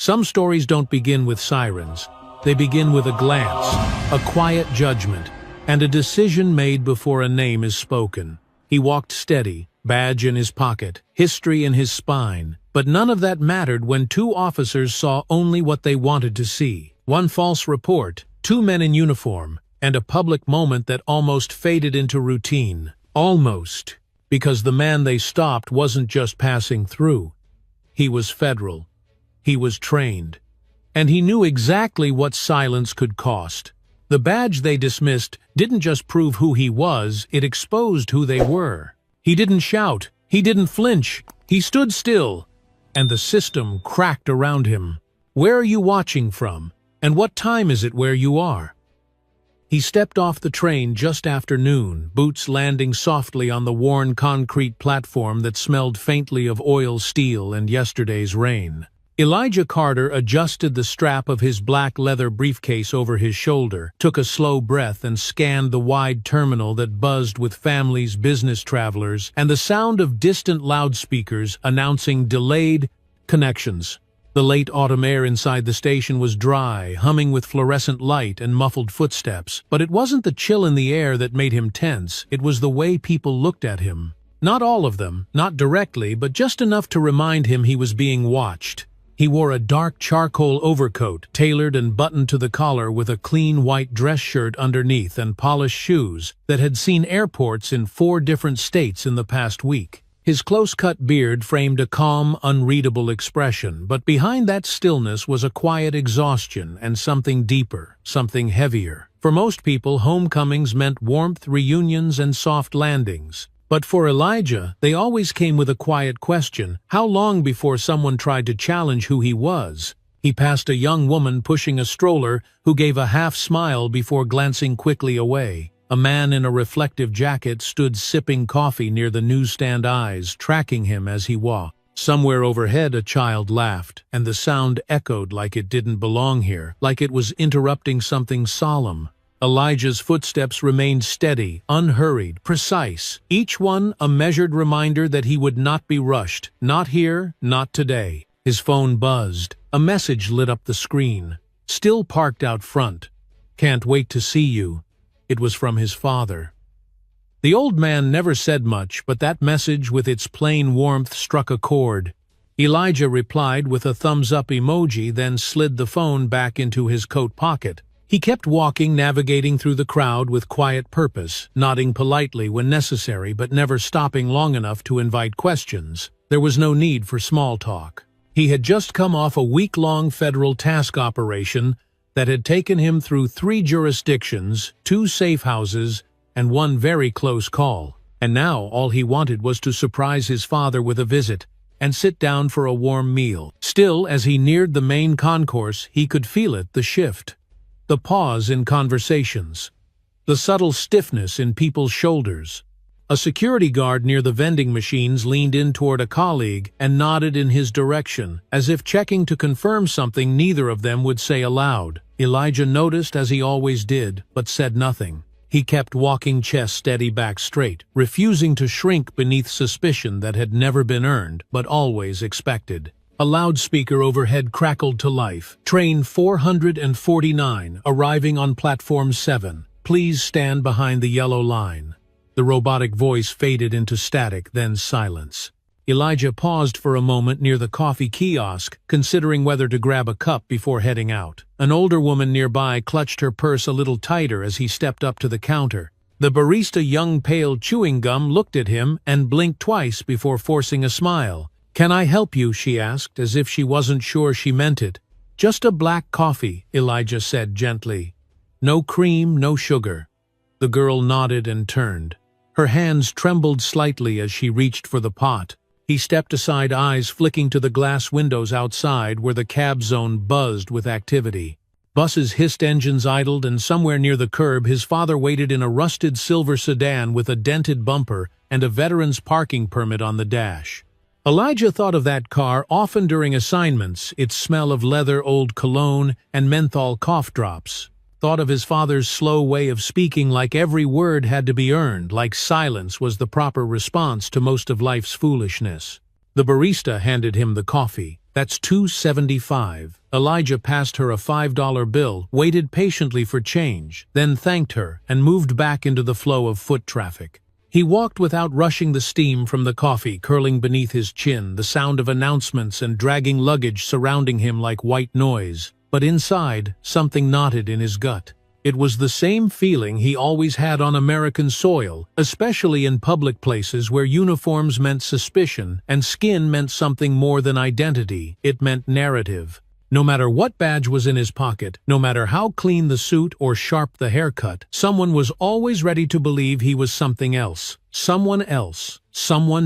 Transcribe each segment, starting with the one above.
Some stories don't begin with sirens. They begin with a glance, a quiet judgment, and a decision made before a name is spoken. He walked steady, badge in his pocket, history in his spine, but none of that mattered when two officers saw only what they wanted to see. One false report, two men in uniform, and a public moment that almost faded into routine. Almost, because the man they stopped wasn't just passing through. He was federal. He was trained. And he knew exactly what silence could cost. The badge they dismissed didn't just prove who he was, it exposed who they were. He didn't shout. He didn't flinch. He stood still. And the system cracked around him. Where are you watching from? And what time is it where you are? He stepped off the train just after noon, boots landing softly on the worn concrete platform that smelled faintly of oil steel and yesterday's rain. Elijah Carter adjusted the strap of his black leather briefcase over his shoulder, took a slow breath and scanned the wide terminal that buzzed with families, business travelers, and the sound of distant loudspeakers announcing delayed connections. The late autumn air inside the station was dry, humming with fluorescent light and muffled footsteps. But it wasn't the chill in the air that made him tense, it was the way people looked at him. Not all of them, not directly, but just enough to remind him he was being watched. He wore a dark charcoal overcoat, tailored and buttoned to the collar with a clean white dress shirt underneath and polished shoes that had seen airports in 4 different states in the past week. His close-cut beard framed a calm, unreadable expression, but behind that stillness was a quiet exhaustion and something deeper, something heavier. For most people, homecomings meant warmth, reunions, and soft landings. But for Elijah, they always came with a quiet question: how long before someone tried to challenge who he was? He passed a young woman pushing a stroller who gave a half-smile before glancing quickly away. A man in a reflective jacket stood sipping coffee near the newsstand eyes, tracking him as he walked. Somewhere overhead a child laughed, and the sound echoed like it didn't belong here, like it was interrupting something solemn. Elijah's footsteps remained steady, unhurried, precise, each one a measured reminder that he would not be rushed. Not here, not today. His phone buzzed. A message lit up the screen. Still parked out front. Can't wait to see you. It was from his father. The old man never said much, but that message with its plain warmth struck a chord. Elijah replied with a thumbs-up emoji, then slid the phone back into his coat pocket. He kept walking, navigating through the crowd with quiet purpose, nodding politely when necessary but never stopping long enough to invite questions. There was no need for small talk. He had just come off a week-long federal task operation that had taken him through 3 jurisdictions, 2 safe houses, and 1 very close call. And now all he wanted was to surprise his father with a visit and sit down for a warm meal. Still, as he neared the main concourse, he could feel it, the shift. The pause in conversations. The subtle stiffness in people's shoulders. A security guard near the vending machines leaned in toward a colleague and nodded in his direction, as if checking to confirm something neither of them would say aloud. Elijah noticed, as he always did, but said nothing. He kept walking, chest steady, back straight, refusing to shrink beneath suspicion that had never been earned, but always expected. A loudspeaker overhead crackled to life. Train 449, arriving on platform 7. Please stand behind the yellow line. The robotic voice faded into static, then silence. Elijah paused for a moment near the coffee kiosk, considering whether to grab a cup before heading out. An older woman nearby clutched her purse a little tighter as he stepped up to the counter. The barista, young pale chewing gum, looked at him and blinked twice before forcing a smile. "Can I help you?" she asked, as if she wasn't sure she meant it. "Just a black coffee," Elijah said gently. "No cream, no sugar." The girl nodded and turned. Her hands trembled slightly as she reached for the pot. He stepped aside, eyes flicking to the glass windows outside where the cab zone buzzed with activity. Buses hissed, engines idled, and somewhere near the curb his father waited in a rusted silver sedan with a dented bumper and a veteran's parking permit on the dash. Elijah thought of that car often during assignments, its smell of leather, old cologne, and menthol cough drops. Thought of his father's slow way of speaking, like every word had to be earned, like silence was the proper response to most of life's foolishness. The barista handed him the coffee. That's $2.75. Elijah passed her a $5 bill, waited patiently for change, then thanked her, and moved back into the flow of foot traffic. He walked without rushing, the steam from the coffee curling beneath his chin, the sound of announcements and dragging luggage surrounding him like white noise. But inside, something knotted in his gut. It was the same feeling he always had on American soil, especially in public places where uniforms meant suspicion and skin meant something more than identity. It meant narrative. No matter what badge was in his pocket, no matter how clean the suit or sharp the haircut, someone was always ready to believe he was something else, someone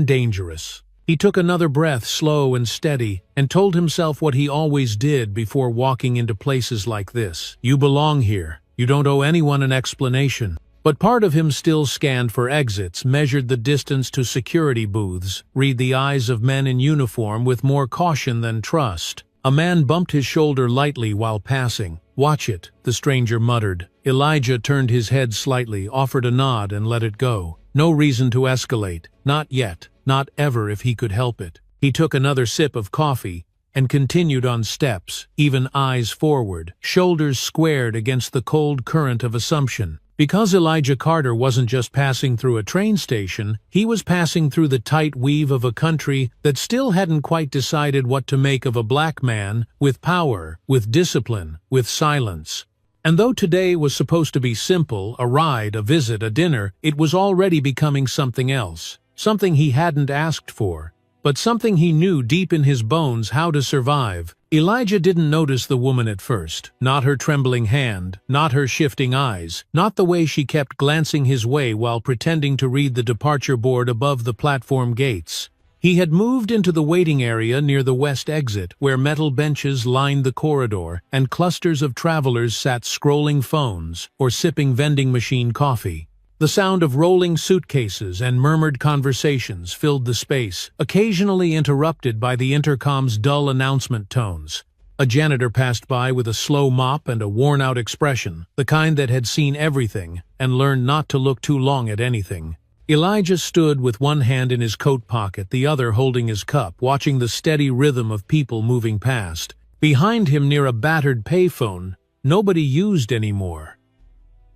dangerous. He took another breath, slow and steady, and told himself what he always did before walking into places like this. You belong here. You don't owe anyone an explanation. But part of him still scanned for exits, measured the distance to security booths, read the eyes of men in uniform with more caution than trust. A man bumped his shoulder lightly while passing. "Watch it," the stranger muttered. Elijah turned his head slightly, offered a nod, and let it go. No reason to escalate. Not yet. Not ever if he could help it. He took another sip of coffee and continued on steps, even eyes forward, shoulders squared against the cold current of assumption. Because Elijah Carter wasn't just passing through a train station, he was passing through the tight weave of a country that still hadn't quite decided what to make of a black man, with power, with discipline, with silence. And though today was supposed to be simple, a ride, a visit, a dinner, it was already becoming something else. Something he hadn't asked for, but something he knew deep in his bones how to survive. Elijah didn't notice the woman at first, not her trembling hand, not her shifting eyes, not the way she kept glancing his way while pretending to read the departure board above the platform gates. He had moved into the waiting area near the west exit, where metal benches lined the corridor, and clusters of travelers sat scrolling phones or sipping vending machine coffee. The sound of rolling suitcases and murmured conversations filled the space, occasionally interrupted by the intercom's dull announcement tones. A janitor passed by with a slow mop and a worn-out expression, the kind that had seen everything and learned not to look too long at anything. Elijah stood with one hand in his coat pocket, the other holding his cup, watching the steady rhythm of people moving past. Behind him, near a battered payphone, nobody used anymore.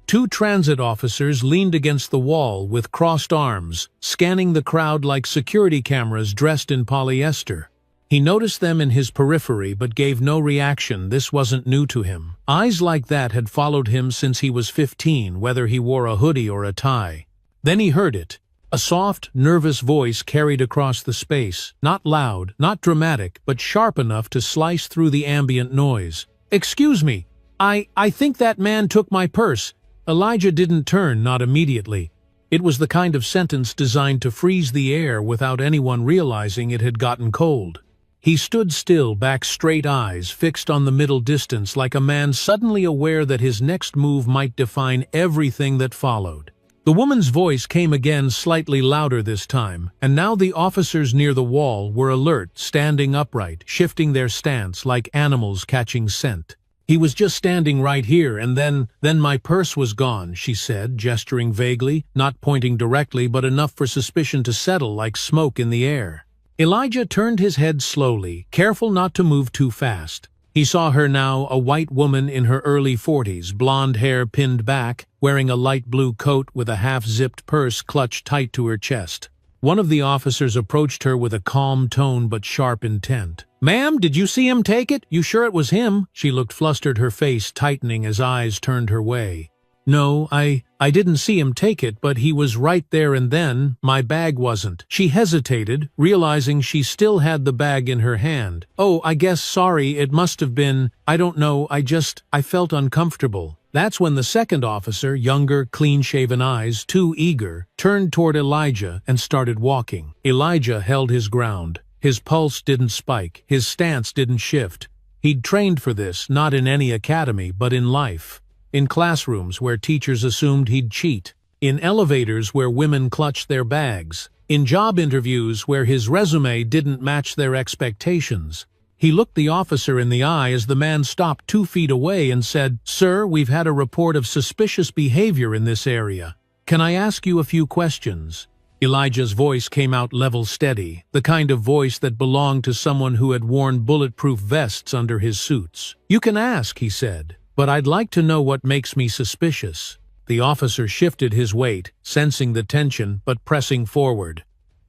Two transit officers leaned against the wall with crossed arms, scanning the crowd like security cameras dressed in polyester. He noticed them in his periphery but gave no reaction. This wasn't new to him. Eyes like that had followed him since he was 15, whether he wore a hoodie or a tie. Then he heard it. A soft, nervous voice carried across the space, not loud, not dramatic, but sharp enough to slice through the ambient noise. "Excuse me, I think that man took my purse." Elijah didn't turn, not immediately. It was the kind of sentence designed to freeze the air without anyone realizing it had gotten cold. He stood still, back straight, eyes fixed on the middle distance, like a man suddenly aware that his next move might define everything that followed. The woman's voice came again, slightly louder this time, and now the officers near the wall were alert, standing upright, shifting their stance like animals catching scent. "He was just standing right here, and then my purse was gone," she said, gesturing vaguely, not pointing directly, but enough for suspicion to settle like smoke in the air. Elijah turned his head slowly, careful not to move too fast. He saw her now, a white woman in her early 40s, blonde hair pinned back, wearing a light blue coat with a half-zipped purse clutched tight to her chest. One of the officers approached her with a calm tone but sharp intent. "Ma'am, did you see him take it? You sure it was him?" She looked flustered, her face tightening as eyes turned her way. "No, I didn't see him take it, but he was right there and then. My bag wasn't." She hesitated, realizing she still had the bag in her hand. "Oh, I guess, sorry, it must have been, I don't know, I felt uncomfortable." That's when the second officer, younger, clean-shaven eyes, too eager, turned toward Elijah and started walking. Elijah held his ground. His pulse didn't spike, his stance didn't shift. He'd trained for this, not in any academy, but in life. In classrooms where teachers assumed he'd cheat. In elevators where women clutched their bags. In job interviews where his resume didn't match their expectations. He looked the officer in the eye as the man stopped 2 feet away and said, "Sir, we've had a report of suspicious behavior in this area. Can I ask you a few questions?" Elijah's voice came out level steady, the kind of voice that belonged to someone who had worn bulletproof vests under his suits. "You can ask," he said, "but I'd like to know what makes me suspicious." The officer shifted his weight, sensing the tension but pressing forward.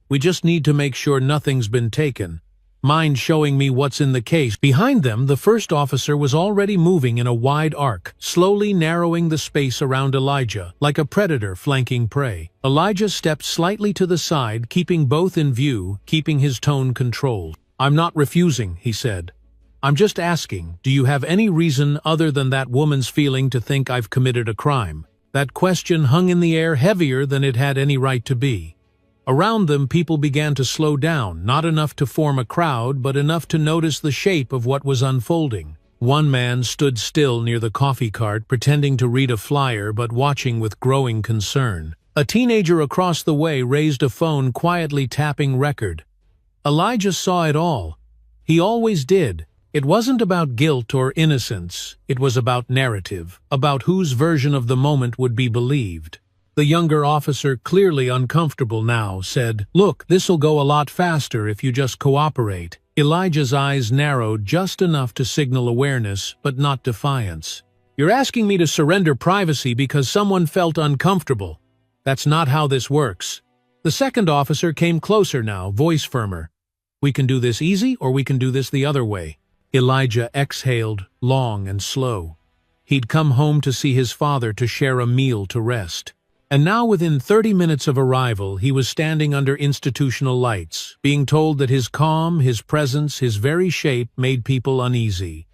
"We just need to make sure nothing's been taken. Mind showing me what's in the case?" Behind them, the first officer was already moving in a wide arc, slowly narrowing the space around Elijah, like a predator flanking prey. Elijah stepped slightly to the side, keeping both in view, keeping his tone controlled. "I'm not refusing," he said. "I'm just asking, do you have any reason other than that woman's feeling to think I've committed a crime?" That question hung in the air heavier than it had any right to be. Around them, people began to slow down, not enough to form a crowd, but enough to notice the shape of what was unfolding. One man stood still near the coffee cart, pretending to read a flyer but watching with growing concern. A teenager across the way raised a phone, quietly tapping record. Elijah saw it all. He always did. It wasn't about guilt or innocence. It was about narrative, about whose version of the moment would be believed. The younger officer, clearly uncomfortable now, said, "Look, this'll go a lot faster if you just cooperate." Elijah's eyes narrowed just enough to signal awareness, but not defiance. "You're asking me to surrender privacy because someone felt uncomfortable. That's not how this works." The second officer came closer now, voice firmer. "We can do this easy or we can do this the other way." Elijah exhaled, long and slow. He'd come home to see his father, to share a meal, to rest. And now, within 30 minutes of arrival, he was standing under institutional lights, being told that his calm, his presence, his very shape made people uneasy.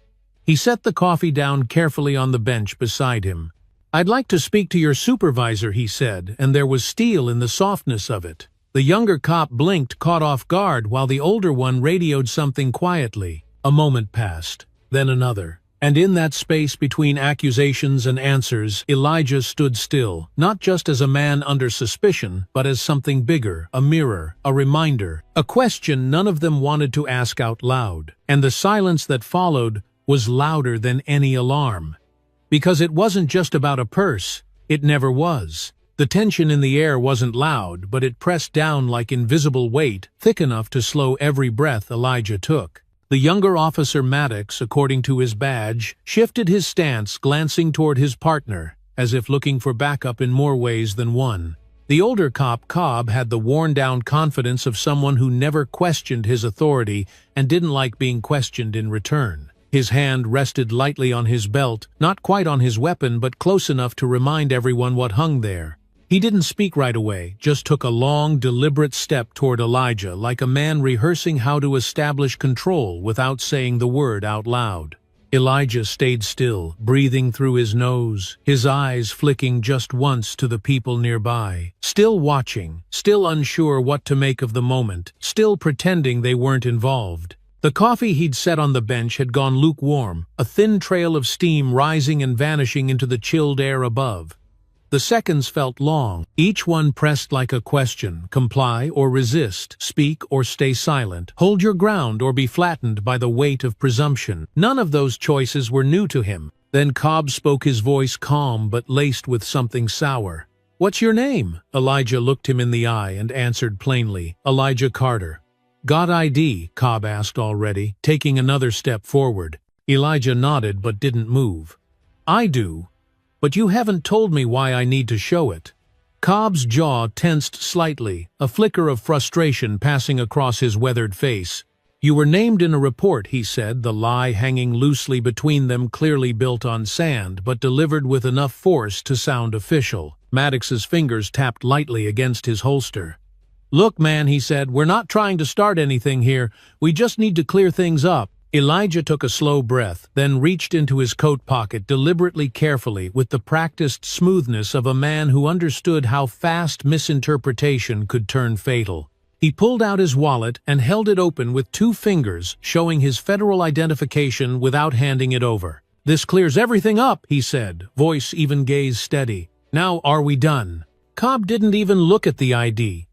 He set the coffee down carefully on the bench beside him. "I'd like to speak to your supervisor," he said, and there was steel in the softness of it. The younger cop blinked, caught off guard, while the older one radioed something quietly. A moment passed, then another. And in that space between accusations and answers, Elijah stood still, not just as a man under suspicion, but as something bigger, a mirror, a reminder, a question none of them wanted to ask out loud. And the silence that followed was louder than any alarm. Because it wasn't just about a purse. It never was. The tension in the air wasn't loud, but it pressed down like invisible weight, thick enough to slow every breath Elijah took. The younger officer, Maddox, according to his badge, shifted his stance, glancing toward his partner, as if looking for backup in more ways than one. The older cop, Cobb, had the worn-down confidence of someone who never questioned his authority and didn't like being questioned in return. His hand rested lightly on his belt, not quite on his weapon, but close enough to remind everyone what hung there. He didn't speak right away, just took a long, deliberate step toward Elijah, like a man rehearsing how to establish control without saying the word out loud. Elijah stayed still, breathing through his nose, his eyes flicking just once to the people nearby. Still watching, still unsure what to make of the moment, still pretending they weren't involved. The coffee he'd set on the bench had gone lukewarm, a thin trail of steam rising and vanishing into the chilled air above. The seconds felt long, each one pressed like a question: comply or resist, speak or stay silent, hold your ground or be flattened by the weight of presumption. None of those choices were new to him. Then Cobb spoke, his voice calm but laced with something sour. "What's your name?" Elijah looked him in the eye and answered plainly, "Elijah Carter." "Got ID?" Cobb asked already, taking another step forward. Elijah nodded but didn't move. "I do. But you haven't told me why I need to show it." Cobb's jaw tensed slightly, a flicker of frustration passing across his weathered face. "You were named in a report," he said, the lie hanging loosely between them, clearly built on sand, but delivered with enough force to sound official. Maddox's fingers tapped lightly against his holster. "Look, man," he said, "we're not trying to start anything here. We just need to clear things up." Elijah took a slow breath, then reached into his coat pocket deliberately, carefully, with the practiced smoothness of a man who understood how fast misinterpretation could turn fatal. He pulled out his wallet and held it open with 2 fingers, showing his federal identification without handing it over. "This clears everything up," he said, voice even, gaze steady. "Now, are we done?" Cobb didn't even look at the ID.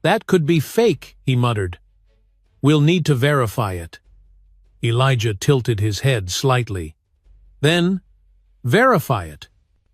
"That could be fake," he muttered. "We'll need to verify it." Elijah tilted his head slightly. "Then, verify it."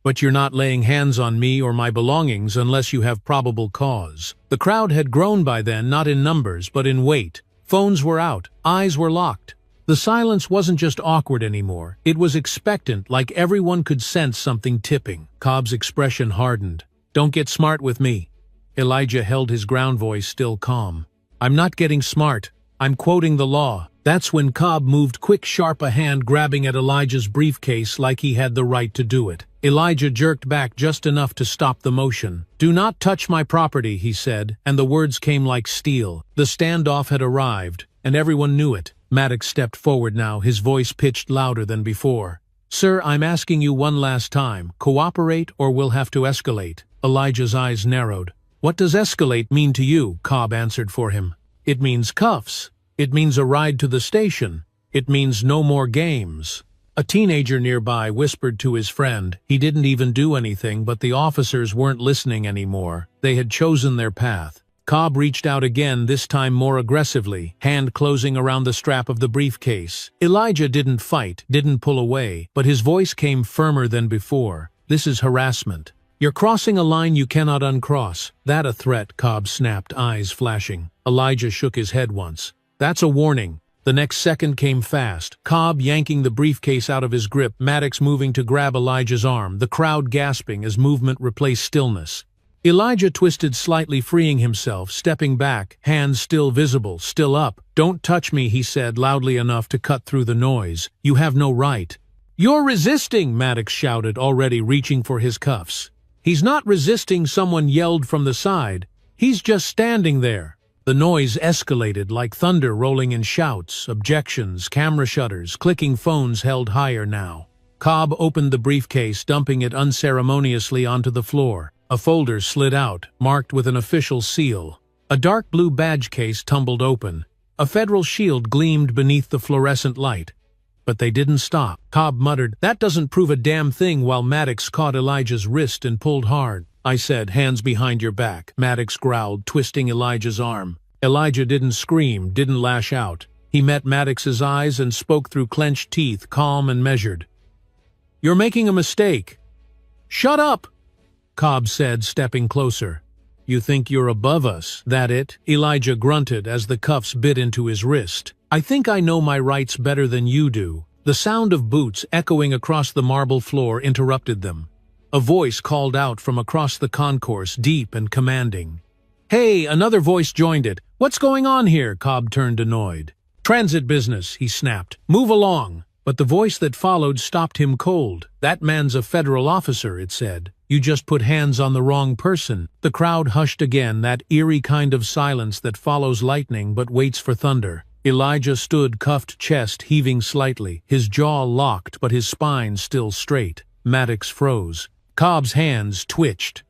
but you're not laying hands on me or my belongings unless you have probable cause. The crowd had grown by then, not in numbers, but in weight. Phones were out, eyes were locked. The silence wasn't just awkward anymore, it was expectant, like everyone could sense something tipping. Cobb's expression hardened. "Don't get smart with me." Elijah held his ground voice still calm. "I'm not getting smart. I'm quoting the law." That's when Cobb moved quick, sharp, a hand grabbing at Elijah's briefcase like he had the right to do it. Elijah jerked back just enough to stop the motion. "Do not touch my property," he said, and the words came like steel. The standoff had arrived, and everyone knew it. Maddox stepped forward now, his voice pitched louder than before. "Sir, I'm asking you one last time. Cooperate or we'll have to escalate." Elijah's eyes narrowed. "What does escalate mean to you?" Cobb answered for him. "It means cuffs. It means a ride to the station. It means no more games." A teenager nearby whispered to his friend. He didn't even do anything, but the officers weren't listening anymore. They had chosen their path. Cobb reached out again, this time more aggressively, hand closing around the strap of the briefcase. Elijah didn't fight, didn't pull away, but his voice came firmer than before. "This is harassment. You're crossing a line you cannot uncross." "That a threat?" Cobb snapped, eyes flashing. Elijah shook his head once. "That's a warning." The next second came fast, Cobb yanking the briefcase out of his grip, Maddox moving to grab Elijah's arm, the crowd gasping as movement replaced stillness. Elijah twisted slightly, freeing himself, stepping back, hands still visible, still up. "Don't touch me," he said, loudly enough to cut through the noise. "You have no right." "You're resisting," Maddox shouted, already reaching for his cuffs. "He's not resisting," someone yelled from the side. "He's just standing there." The noise escalated like thunder rolling in shouts, objections, camera shutters, clicking phones held higher now. Cobb opened the briefcase, dumping it unceremoniously onto the floor. A folder slid out, marked with an official seal. A dark blue badge case tumbled open. A federal shield gleamed beneath the fluorescent light. But they didn't stop. Cobb muttered, "That doesn't prove a damn thing," while Maddox caught Elijah's wrist and pulled hard. "I said, hands behind your back," Maddox growled, twisting Elijah's arm. Elijah didn't scream, didn't lash out. He met Maddox's eyes and spoke through clenched teeth, calm and measured. "You're making a mistake." "Shut up," Cobb said, stepping closer. "You think you're above us, that it?" Elijah grunted as the cuffs bit into his wrist. "I think I know my rights better than you do." The sound of boots echoing across the marble floor interrupted them. A voice called out from across the concourse, deep and commanding. "Hey!" Another voice joined it. "What's going on here?" Cobb turned annoyed. "Transit business," he snapped. "Move along." But the voice that followed stopped him cold. "That man's a federal officer," it said. "You just put hands on the wrong person." The crowd hushed again, that eerie kind of silence that follows lightning but waits for thunder. Elijah stood, cuffed chest heaving slightly, his jaw locked but his spine still straight. Maddox froze. Cobb's hands twitched.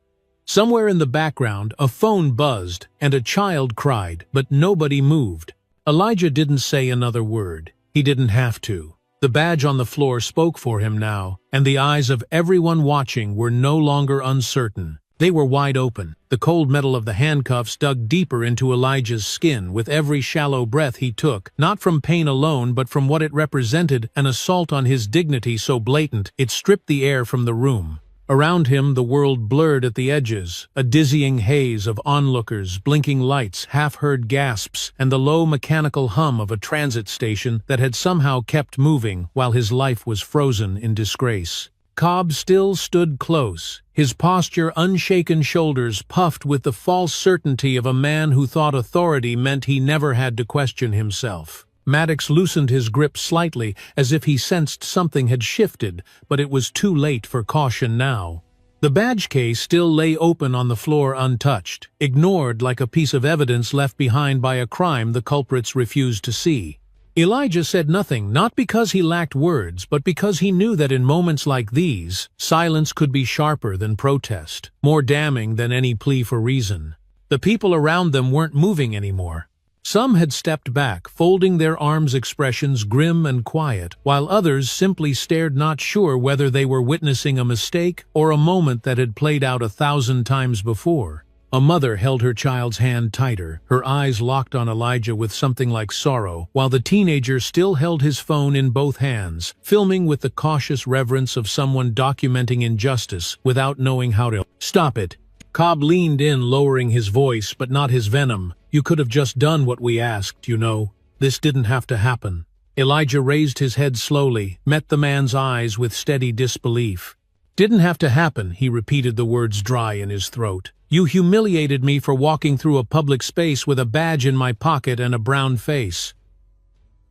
Somewhere in the background, a phone buzzed, and a child cried, but nobody moved. Elijah didn't say another word. He didn't have to. The badge on the floor spoke for him now, and the eyes of everyone watching were no longer uncertain. They were wide open. The cold metal of the handcuffs dug deeper into Elijah's skin with every shallow breath he took, not from pain alone but from what it represented, an assault on his dignity so blatant it stripped the air from the room. Around him the world blurred at the edges, a dizzying haze of onlookers, blinking lights, half-heard gasps, and the low mechanical hum of a transit station that had somehow kept moving while his life was frozen in disgrace. Cobb still stood close, his posture unshaken, shoulders puffed with the false certainty of a man who thought authority meant he never had to question himself. Maddox loosened his grip slightly, as if he sensed something had shifted, but it was too late for caution now. The badge case still lay open on the floor untouched, ignored like a piece of evidence left behind by a crime the culprits refused to see. Elijah said nothing, not because he lacked words, but because he knew that in moments like these, silence could be sharper than protest, more damning than any plea for reason. The people around them weren't moving anymore. Some had stepped back, folding their arms, expressions grim and quiet, while others simply stared, not sure whether they were witnessing a mistake or a moment that had played out 1,000 times before. A mother held her child's hand tighter, her eyes locked on Elijah with something like sorrow, while the teenager still held his phone in both hands, filming with the cautious reverence of someone documenting injustice without knowing how to stop it. Cobb leaned in, lowering his voice, but not his venom. "You could have just done what we asked, you know. This didn't have to happen." Elijah raised his head slowly, met the man's eyes with steady disbelief. "Didn't have to happen," he repeated, the words dry in his throat. "You humiliated me for walking through a public space with a badge in my pocket and a brown face."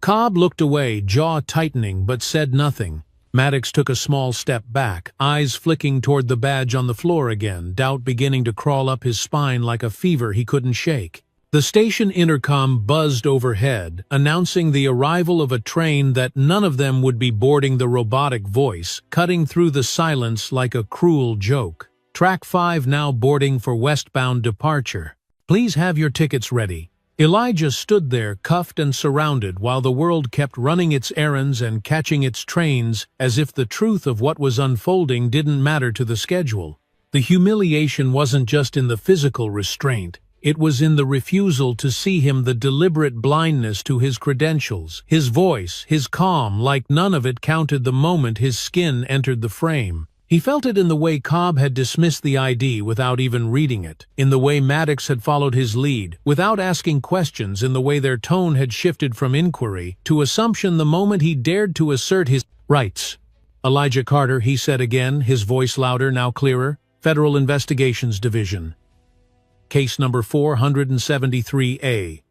Cobb looked away, jaw tightening, but said nothing. Maddox took a small step back, eyes flicking toward the badge on the floor again, doubt beginning to crawl up his spine like a fever he couldn't shake. The station intercom buzzed overhead, announcing the arrival of a train that none of them would be boarding. The robotic voice, cutting through the silence like a cruel joke. "Track 5 now boarding for westbound departure. Please have your tickets ready." Elijah stood there, cuffed and surrounded, while the world kept running its errands and catching its trains, as if the truth of what was unfolding didn't matter to the schedule. The humiliation wasn't just in the physical restraint. It was in the refusal to see him, the deliberate blindness to his credentials, his voice, his calm, like none of it counted the moment his skin entered the frame. He felt it in the way Cobb had dismissed the ID without even reading it, in the way Maddox had followed his lead, without asking questions, in the way their tone had shifted from inquiry to assumption the moment he dared to assert his rights. "Elijah Carter," he said again, his voice louder, now clearer. "Federal Investigations Division. Case number 473A.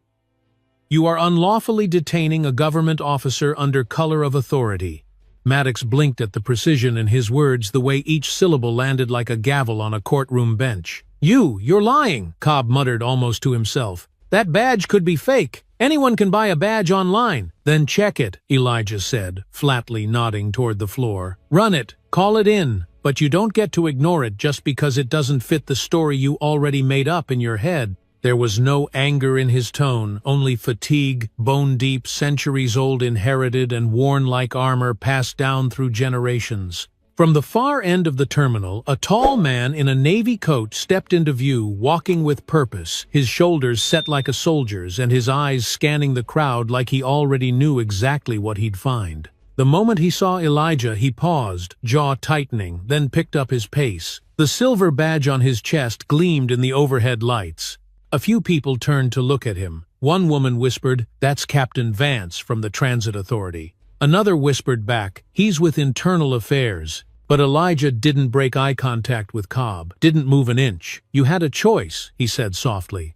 You are unlawfully detaining a government officer under color of authority." Maddox blinked at the precision in his words, the way each syllable landed like a gavel on a courtroom bench. You're lying," Cobb muttered almost to himself. "That badge could be fake. Anyone can buy a badge online." "Then check it," Elijah said, flatly nodding toward the floor. "Run it. Call it in. But you don't get to ignore it just because it doesn't fit the story you already made up in your head." There was no anger in his tone, only fatigue, bone-deep, centuries-old, inherited and worn like armor passed down through generations. From the far end of the terminal, a tall man in a navy coat stepped into view, walking with purpose, his shoulders set like a soldier's and his eyes scanning the crowd like he already knew exactly what he'd find. The moment he saw Elijah, he paused, jaw tightening, then picked up his pace. The silver badge on his chest gleamed in the overhead lights. A few people turned to look at him. One woman whispered, "That's Captain Vance from the Transit Authority." Another whispered back, "He's with Internal Affairs." But Elijah didn't break eye contact with Cobb, didn't move an inch. "You had a choice," he said softly.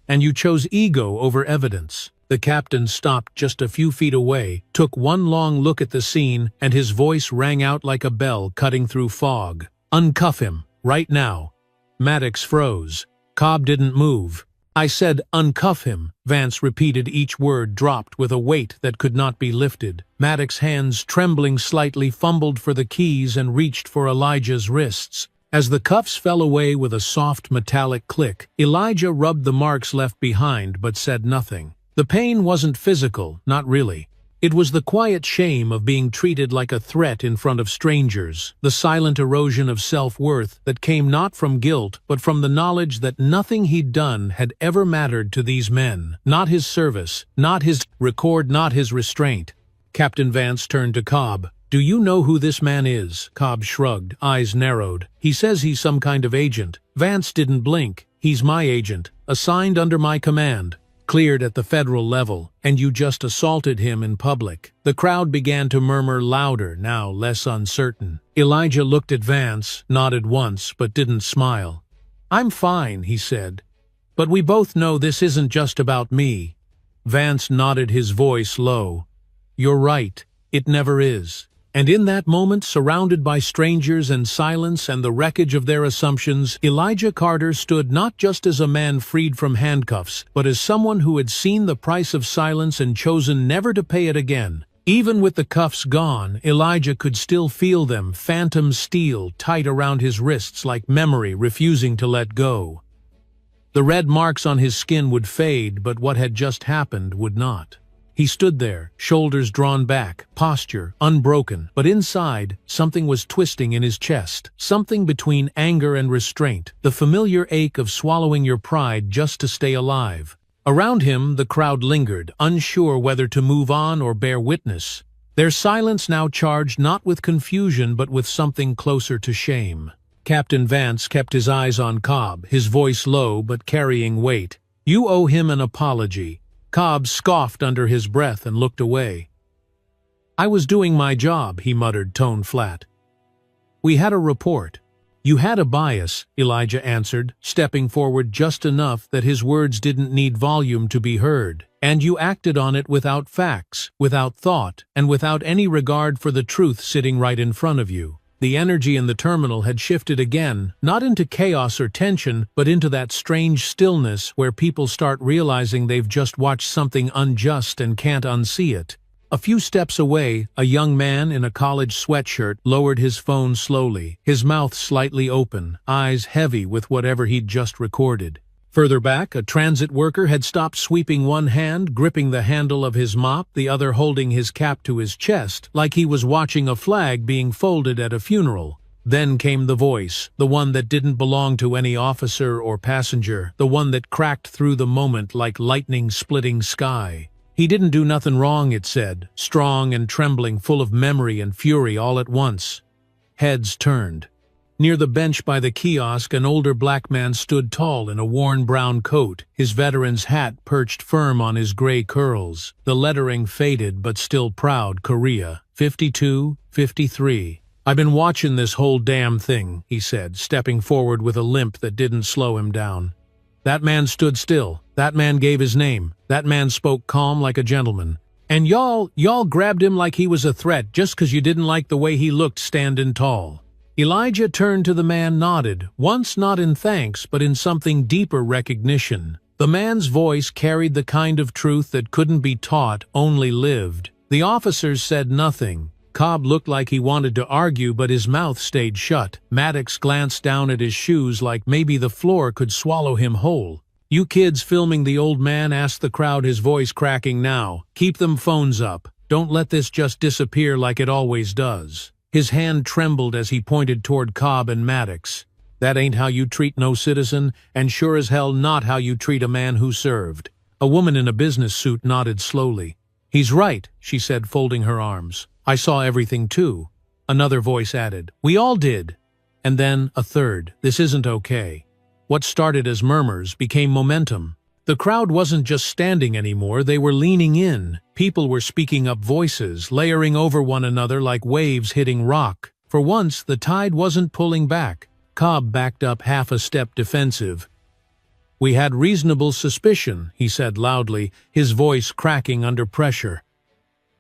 "And you chose ego over evidence." The captain stopped just a few feet away, took one long look at the scene, and his voice rang out like a bell cutting through fog. "Uncuff him, right now." Maddox froze. Cobb didn't move. "I said uncuff him," Vance repeated, each word dropped with a weight that could not be lifted. Maddox's hands, trembling slightly, fumbled for the keys and reached for Elijah's wrists. As the cuffs fell away with a soft metallic click, Elijah rubbed the marks left behind but said nothing. The pain wasn't physical, not really. It was the quiet shame of being treated like a threat in front of strangers, the silent erosion of self-worth that came not from guilt but from the knowledge that nothing he'd done had ever mattered to these men. Not his service, not his record, not his restraint. Captain Vance turned to Cobb. "Do you know who this man is?" Cobb shrugged, eyes narrowed. "He says he's some kind of agent." Vance didn't blink. "He's my agent, assigned under my command. Cleared at the federal level, and you just assaulted him in public." The crowd began to murmur louder, now less uncertain. Elijah looked at Vance, nodded once, but didn't smile. "I'm fine," he said. "But we both know this isn't just about me." Vance nodded, his voice low. "You're right, it never is." And in that moment, surrounded by strangers and silence and the wreckage of their assumptions, Elijah Carter stood not just as a man freed from handcuffs, but as someone who had seen the price of silence and chosen never to pay it again. Even with the cuffs gone, Elijah could still feel them, phantom steel, tight around his wrists like memory refusing to let go. The red marks on his skin would fade, but what had just happened would not. He stood there, shoulders drawn back, posture unbroken, but inside, something was twisting in his chest, something between anger and restraint, the familiar ache of swallowing your pride just to stay alive. Around him, the crowd lingered, unsure whether to move on or bear witness. Their silence now charged not with confusion but with something closer to shame. Captain Vance kept his eyes on Cobb, his voice low but carrying weight. "You owe him an apology." Cobb scoffed under his breath and looked away. "I was doing my job," he muttered, tone flat. "We had a report." "You had a bias," Elijah answered, stepping forward just enough that his words didn't need volume to be heard. "And you acted on it without facts, without thought, and without any regard for the truth sitting right in front of you." The energy in the terminal had shifted again, not into chaos or tension, but into that strange stillness where people start realizing they've just watched something unjust and can't unsee it. A few steps away, a young man in a college sweatshirt lowered his phone slowly, his mouth slightly open, eyes heavy with whatever he'd just recorded. Further back, a transit worker had stopped sweeping, one hand gripping the handle of his mop, the other holding his cap to his chest, like he was watching a flag being folded at a funeral. Then came the voice, the one that didn't belong to any officer or passenger, the one that cracked through the moment like lightning splitting sky. "He didn't do nothing wrong," it said, strong and trembling, full of memory and fury all at once. Heads turned. Near the bench by the kiosk, an older black man stood tall in a worn brown coat, his veteran's hat perched firm on his gray curls, the lettering faded but still proud, Korea, 52, 53. "I've been watching this whole damn thing," he said, stepping forward with a limp that didn't slow him down. "That man stood still. That man gave his name. That man spoke calm like a gentleman. And y'all grabbed him like he was a threat just 'cause you didn't like the way he looked standing tall." Elijah turned to the man, nodded, once not in thanks but in something deeper recognition. The man's voice carried the kind of truth that couldn't be taught, only lived. The officers said nothing. Cobb looked like he wanted to argue but his mouth stayed shut. Maddox glanced down at his shoes like maybe the floor could swallow him whole. "You kids filming the old man?" asked the crowd, his voice cracking now. "Keep them phones up. Don't let this just disappear like it always does." His hand trembled as he pointed toward Cobb and Maddox. "That ain't how you treat no citizen, and sure as hell not how you treat a man who served." A woman in a business suit nodded slowly. "He's right," she said, folding her arms. "I saw everything too." Another voice added, "We all did." And then a third, "This isn't okay." What started as murmurs became momentum. The crowd wasn't just standing anymore, they were leaning in. People were speaking up, voices layering over one another like waves hitting rock. For once, the tide wasn't pulling back. Cobb backed up half a step, defensive. "We had reasonable suspicion," he said loudly, his voice cracking under pressure.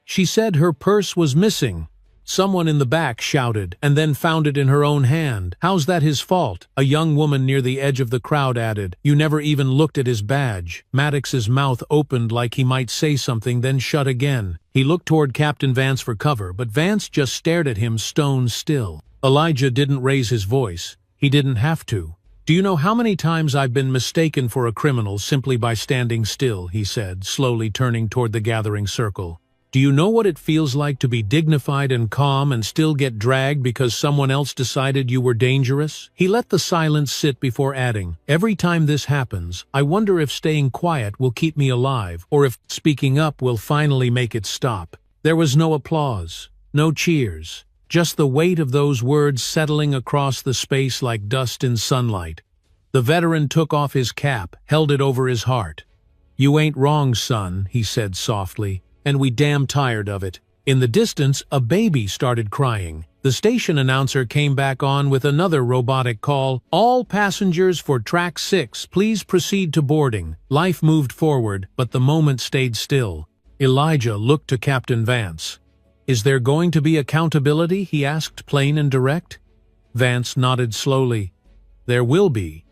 "She said her purse was missing." Someone in the back shouted, and then found it in her own hand. "How's that his fault?" A young woman near the edge of the crowd added, "You never even looked at his badge." Maddox's mouth opened like he might say something, then shut again. He looked toward Captain Vance for cover, but Vance just stared at him, stone still. Elijah didn't raise his voice. He didn't have to. "Do you know how many times I've been mistaken for a criminal simply by standing still?" he said, slowly turning toward the gathering circle. "Do you know what it feels like to be dignified and calm and still get dragged because someone else decided you were dangerous?" He let the silence sit before adding, "Every time this happens, I wonder if staying quiet will keep me alive, or if speaking up will finally make it stop." There was no applause, no cheers, just the weight of those words settling across the space like dust in sunlight. The veteran took off his cap, held it over his heart. "You ain't wrong, son," he said softly. "And we damn tired of it." In the distance, a baby started crying. The station announcer came back on with another robotic call. "All passengers for track 6, please proceed to boarding." Life moved forward, but the moment stayed still. Elijah looked to Captain Vance. "Is there going to be accountability?" he asked, plain and direct. Vance nodded slowly. "There will be.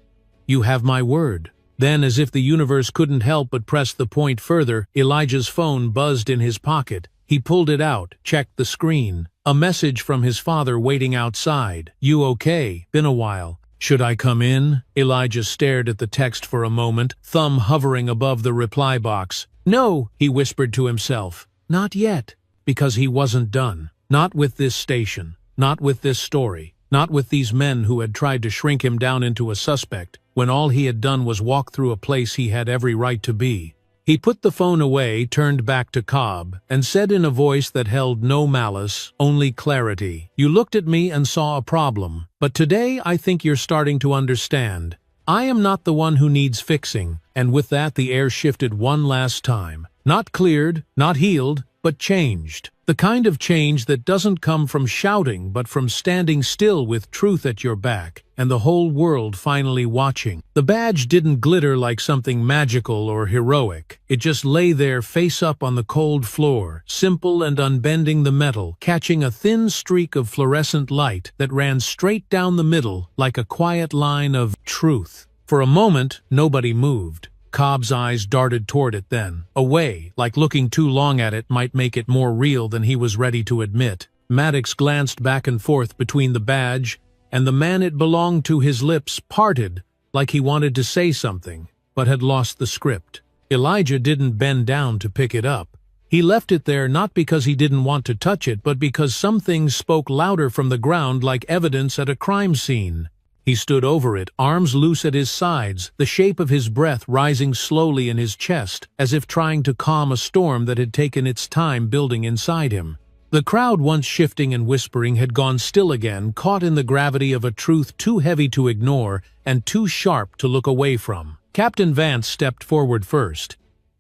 You have my word." Then, as if the universe couldn't help but press the point further, Elijah's phone buzzed in his pocket. He pulled it out, checked the screen. A message from his father waiting outside. "You okay? Been a while." "Should I come in?" Elijah stared at the text for a moment, thumb hovering above the reply box. "No," he whispered to himself. "Not yet." Because he wasn't done. Not with this station. Not with this story. Not with these men who had tried to shrink him down into a suspect, when all he had done was walk through a place he had every right to be. He put the phone away, turned back to Cobb, and said in a voice that held no malice, only clarity, "You looked at me and saw a problem, but today I think you're starting to understand. I am not the one who needs fixing." And with that the air shifted one last time. Not cleared, not healed, but changed. The kind of change that doesn't come from shouting but from standing still with truth at your back, and the whole world finally watching. The badge didn't glitter like something magical or heroic. It just lay there face up on the cold floor, simple and unbending the metal, catching a thin streak of fluorescent light that ran straight down the middle like a quiet line of truth. For a moment, nobody moved. Cobb's eyes darted toward it then, away, like looking too long at it might make it more real than he was ready to admit. Maddox glanced back and forth between the badge and the man it belonged to. His lips parted, like he wanted to say something, but had lost the script. Elijah didn't bend down to pick it up. He left it there not because he didn't want to touch it, but because some things spoke louder from the ground like evidence at a crime scene. He stood over it, arms loose at his sides, the shape of his breath rising slowly in his chest, as if trying to calm a storm that had taken its time building inside him. The crowd, once shifting and whispering, had gone still again, caught in the gravity of a truth too heavy to ignore and too sharp to look away from. Captain Vance stepped forward first.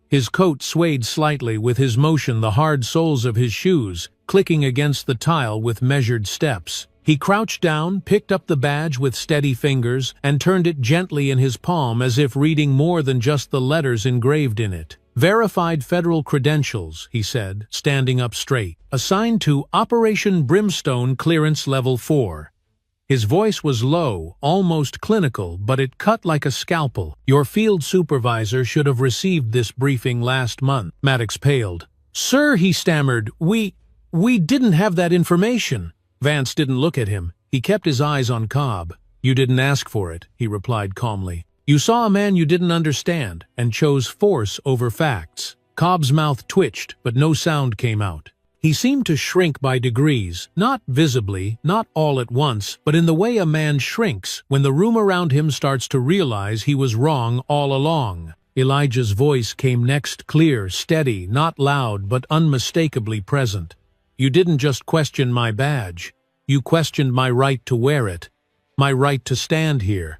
His coat swayed slightly with his motion, the hard soles of his shoes clicking against the tile with measured steps. He crouched down, picked up the badge with steady fingers, and turned it gently in his palm as if reading more than just the letters engraved in it. "Verified federal credentials," he said, standing up straight. "Assigned to Operation Brimstone Clearance Level 4. His voice was low, almost clinical, but it cut like a scalpel. "Your field supervisor should have received this briefing last month." Maddox paled. "Sir," he stammered, we didn't have that information." Vance didn't look at him. He kept his eyes on Cobb. "You didn't ask for it," he replied calmly. "You saw a man you didn't understand, and chose force over facts." Cobb's mouth twitched, but no sound came out. He seemed to shrink by degrees, not visibly, not all at once, but in the way a man shrinks when the room around him starts to realize he was wrong all along. Elijah's voice came next, clear, steady, not loud, but unmistakably present. "You didn't just question my badge. You questioned my right to wear it, my right to stand here,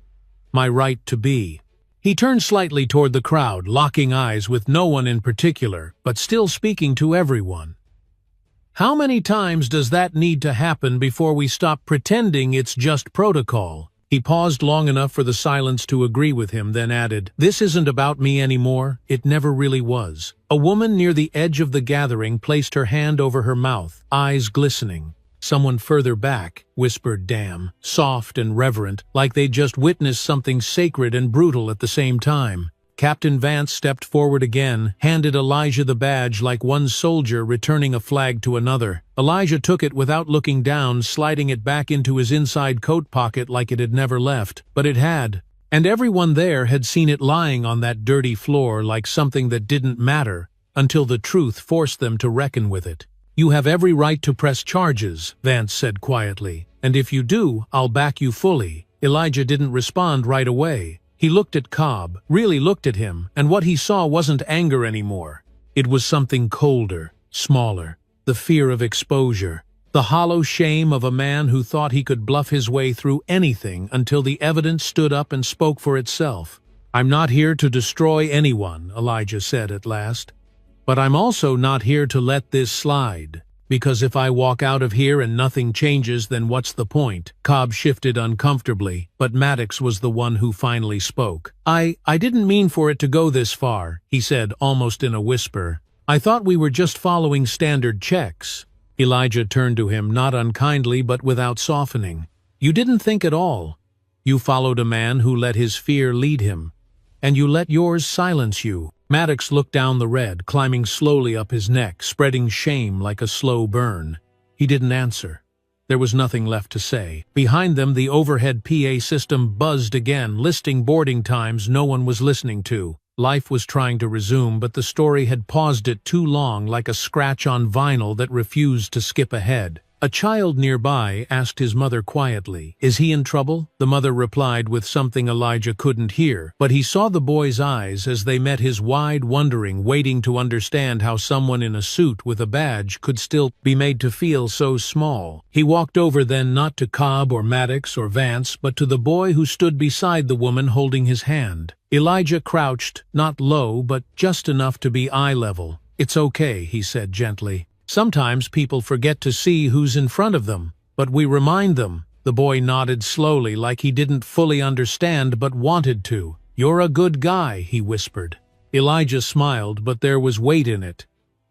my right to be." He turned slightly toward the crowd, locking eyes with no one in particular, but still speaking to everyone. "How many times does that need to happen before we stop pretending it's just protocol?" He paused long enough for the silence to agree with him, then added, "This isn't about me anymore. It never really was." A woman near the edge of the gathering placed her hand over her mouth, eyes glistening. Someone further back whispered, "Damn," soft and reverent, like they'd just witnessed something sacred and brutal at the same time. Captain Vance stepped forward again, handed Elijah the badge like one soldier returning a flag to another. Elijah took it without looking down, sliding it back into his inside coat pocket like it had never left. But it had. And everyone there had seen it lying on that dirty floor like something that didn't matter, until the truth forced them to reckon with it. "You have every right to press charges," Vance said quietly. "And if you do, I'll back you fully." Elijah didn't respond right away. He looked at Cobb, really looked at him, and what he saw wasn't anger anymore. It was something colder, smaller, the fear of exposure, the hollow shame of a man who thought he could bluff his way through anything until the evidence stood up and spoke for itself. "I'm not here to destroy anyone," Elijah said at last. "But I'm also not here to let this slide. Because if I walk out of here and nothing changes, then what's the point?" Cobb shifted uncomfortably, but Maddox was the one who finally spoke. I didn't mean for it to go this far," he said almost in a whisper. "I thought we were just following standard checks." Elijah turned to him, not unkindly but without softening. "You didn't think at all. You followed a man who let his fear lead him, and you let yours silence you." Maddox looked down the red, climbing slowly up his neck, spreading shame like a slow burn. He didn't answer. There was nothing left to say. Behind them, the overhead PA system buzzed again, listing boarding times no one was listening to. Life was trying to resume, but the story had paused it too long, like a scratch on vinyl that refused to skip ahead. A child nearby asked his mother quietly, "Is he in trouble?" The mother replied with something Elijah couldn't hear, but he saw the boy's eyes as they met his wide, wondering, waiting to understand how someone in a suit with a badge could still be made to feel so small. He walked over then, not to Cobb or Maddox or Vance, but to the boy who stood beside the woman holding his hand. Elijah crouched, not low, but just enough to be eye level. "It's okay," he said gently. "Sometimes people forget to see who's in front of them, but we remind them." The boy nodded slowly, like he didn't fully understand but wanted to. "You're a good guy," he whispered. Elijah smiled, but there was weight in it.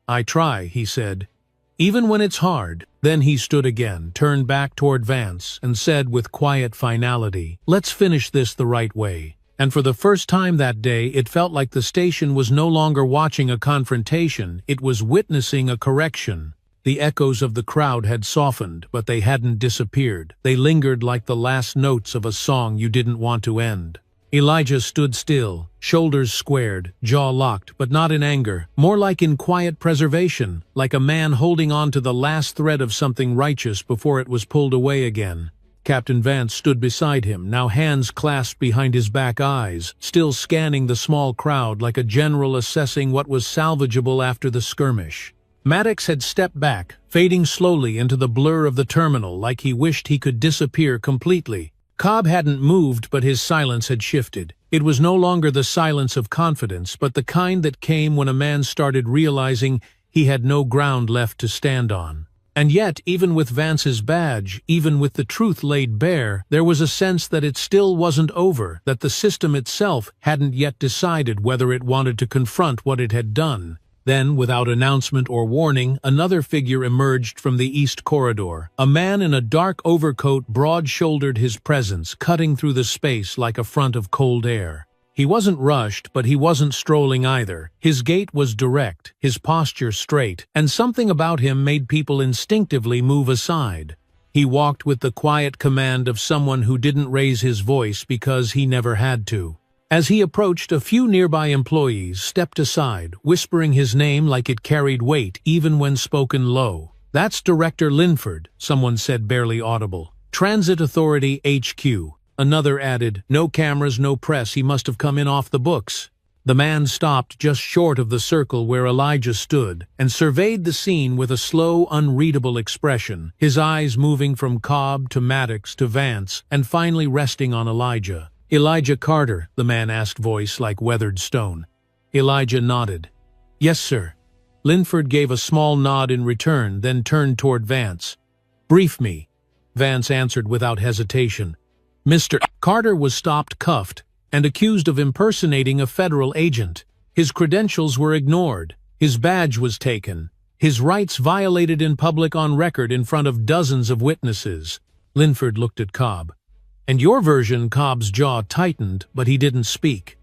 "I try," he said, "even when it's hard." Then he stood again, turned back toward Vance, and said with quiet finality, "Let's finish this the right way." And for the first time that day, it felt like the station was no longer watching a confrontation, it was witnessing a correction. The echoes of the crowd had softened, but they hadn't disappeared. They lingered like the last notes of a song you didn't want to end. Elijah stood still, shoulders squared, jaw locked, but not in anger, more like in quiet preservation, like a man holding on to the last thread of something righteous before it was pulled away again. Captain Vance stood beside him, now hands clasped behind his back, eyes still scanning the small crowd like a general assessing what was salvageable after the skirmish. Maddox had stepped back, fading slowly into the blur of the terminal like he wished he could disappear completely. Cobb hadn't moved, but his silence had shifted. It was no longer the silence of confidence, but the kind that came when a man started realizing he had no ground left to stand on. And yet, even with Vance's badge, even with the truth laid bare, there was a sense that it still wasn't over, that the system itself hadn't yet decided whether it wanted to confront what it had done. Then, without announcement or warning, another figure emerged from the east corridor. A man in a dark overcoat broad-shouldered his presence, cutting through the space like a front of cold air. He wasn't rushed, but he wasn't strolling either. His gait was direct, his posture straight, and something about him made people instinctively move aside. He walked with the quiet command of someone who didn't raise his voice because he never had to. As he approached, a few nearby employees stepped aside, whispering his name like it carried weight even when spoken low. "That's Director Linford," someone said, barely audible. "Transit Authority HQ." Another added, "No cameras, no press, he must have come in off the books." The man stopped just short of the circle where Elijah stood, and surveyed the scene with a slow, unreadable expression, his eyes moving from Cobb to Maddox to Vance, and finally resting on Elijah. "Elijah Carter," the man asked, voice like weathered stone. Elijah nodded. "Yes, sir." Linford gave a small nod in return, then turned toward Vance. "Brief me." Vance answered without hesitation. Mr. Carter was stopped, cuffed, and accused of impersonating a federal agent. His credentials were ignored. His badge was taken. His rights violated in public on record in front of dozens of witnesses. Linford looked at Cobb. "And your version?" Cobb's jaw tightened, but he didn't speak.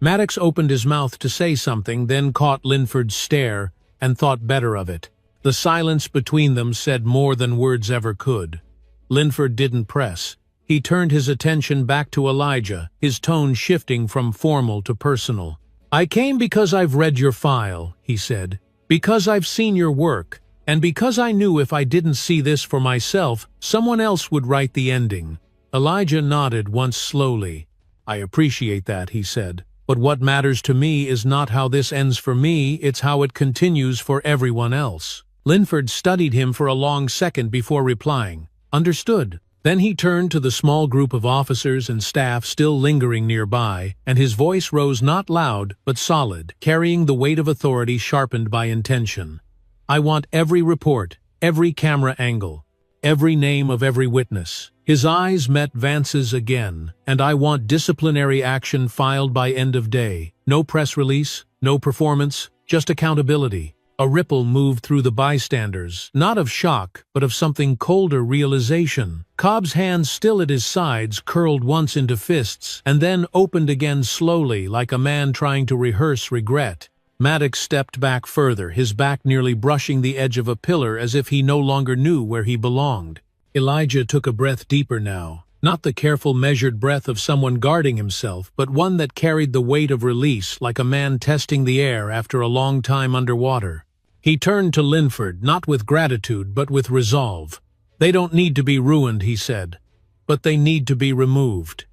Maddox opened his mouth to say something, then caught Linford's stare and thought better of it. The silence between them said more than words ever could. Linford didn't press. He turned his attention back to Elijah, his tone shifting from formal to personal. "I came because I've read your file," he said, "because I've seen your work, and because I knew if I didn't see this for myself, someone else would write the ending." Elijah nodded once slowly. "I appreciate that," he said, "but what matters to me is not how this ends for me, it's how it continues for everyone else." Linford studied him for a long second before replying, "Understood." Then he turned to the small group of officers and staff still lingering nearby, and his voice rose not loud but solid, carrying the weight of authority sharpened by intention. "I want every report, every camera angle, every name of every witness." His eyes met Vance's again, "and I want disciplinary action filed by end of day. No press release, no performance, just accountability." A ripple moved through the bystanders, not of shock, but of something colder, realization. Cobb's hands, still at his sides, curled once into fists, and then opened again slowly, like a man trying to rehearse regret. Maddox stepped back further, his back nearly brushing the edge of a pillar as if he no longer knew where he belonged. Elijah took a breath deeper now, not the careful measured breath of someone guarding himself, but one that carried the weight of release like a man testing the air after a long time underwater. He turned to Linford, not with gratitude, but with resolve. "They don't need to be ruined," he said, "but they need to be removed.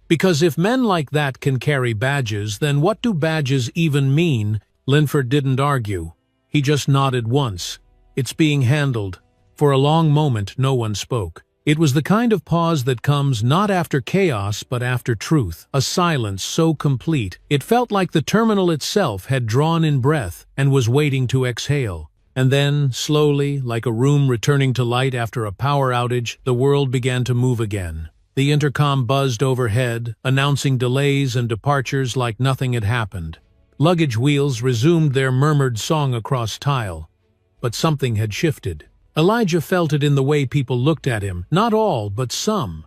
Because if men like that can carry badges, then what do badges even mean?" Linford didn't argue. He just nodded once. "It's being handled." For a long moment, no one spoke. It was the kind of pause that comes not after chaos but after truth, a silence so complete it felt like the terminal itself had drawn in breath and was waiting to exhale. And then, slowly, like a room returning to light after a power outage, the world began to move again. The intercom buzzed overhead, announcing delays and departures like nothing had happened. Luggage wheels resumed their murmured song across tile. But something had shifted. Elijah felt it in the way people looked at him, not all, but some.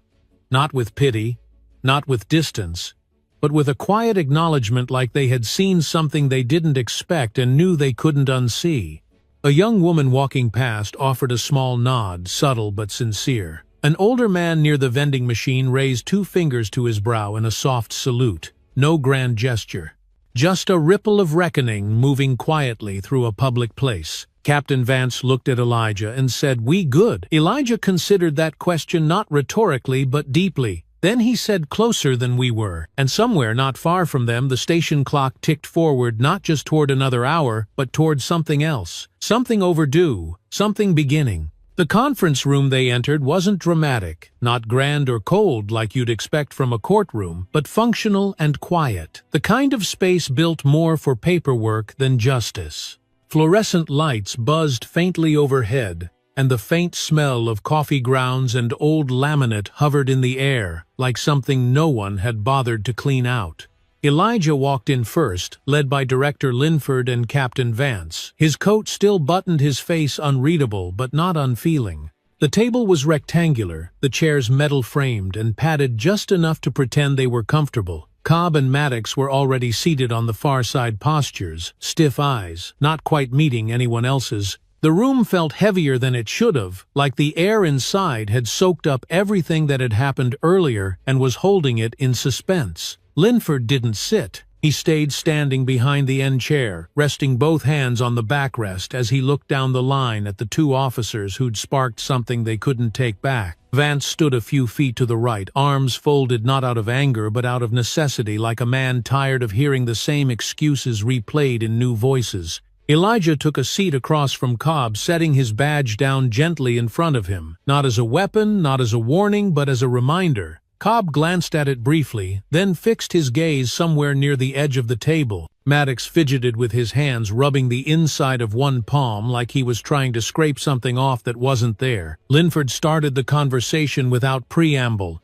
Not with pity, not with distance, but with a quiet acknowledgement like they had seen something they didn't expect and knew they couldn't unsee. A young woman walking past offered a small nod, subtle but sincere. An older man near the vending machine raised 2 fingers to his brow in a soft salute. No grand gesture. Just a ripple of reckoning moving quietly through a public place. Captain Vance looked at Elijah and said, "We good?" Elijah considered that question not rhetorically but deeply. Then he said, "Closer than we were." And somewhere not far from them the station clock ticked forward, not just toward another hour, but toward something else. Something overdue, something beginning. The conference room they entered wasn't dramatic, not grand or cold like you'd expect from a courtroom, but functional and quiet. The kind of space built more for paperwork than justice. Fluorescent lights buzzed faintly overhead, and the faint smell of coffee grounds and old laminate hovered in the air, like something no one had bothered to clean out. Elijah walked in first, led by Director Linford and Captain Vance. His coat still buttoned his face unreadable but not unfeeling. The table was rectangular, the chairs metal-framed and padded just enough to pretend they were comfortable. Cobb and Maddox were already seated on the far side postures, stiff eyes, not quite meeting anyone else's. The room felt heavier than it should have, like the air inside had soaked up everything that had happened earlier and was holding it in suspense. Linford didn't sit. He stayed standing behind the end chair, resting both hands on the backrest as he looked down the line at the 2 officers who'd sparked something they couldn't take back. Vance stood a few feet to the right, arms folded not out of anger but out of necessity, like a man tired of hearing the same excuses replayed in new voices. Elijah took a seat across from Cobb, setting his badge down gently in front of him, not as a weapon, not as a warning, but as a reminder. Cobb glanced at it briefly, then fixed his gaze somewhere near the edge of the table. Maddox fidgeted with his hands, rubbing the inside of one palm like he was trying to scrape something off that wasn't there. Linford started the conversation without preamble.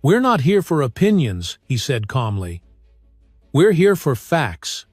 "We're not here for opinions," he said calmly. "We're here for facts.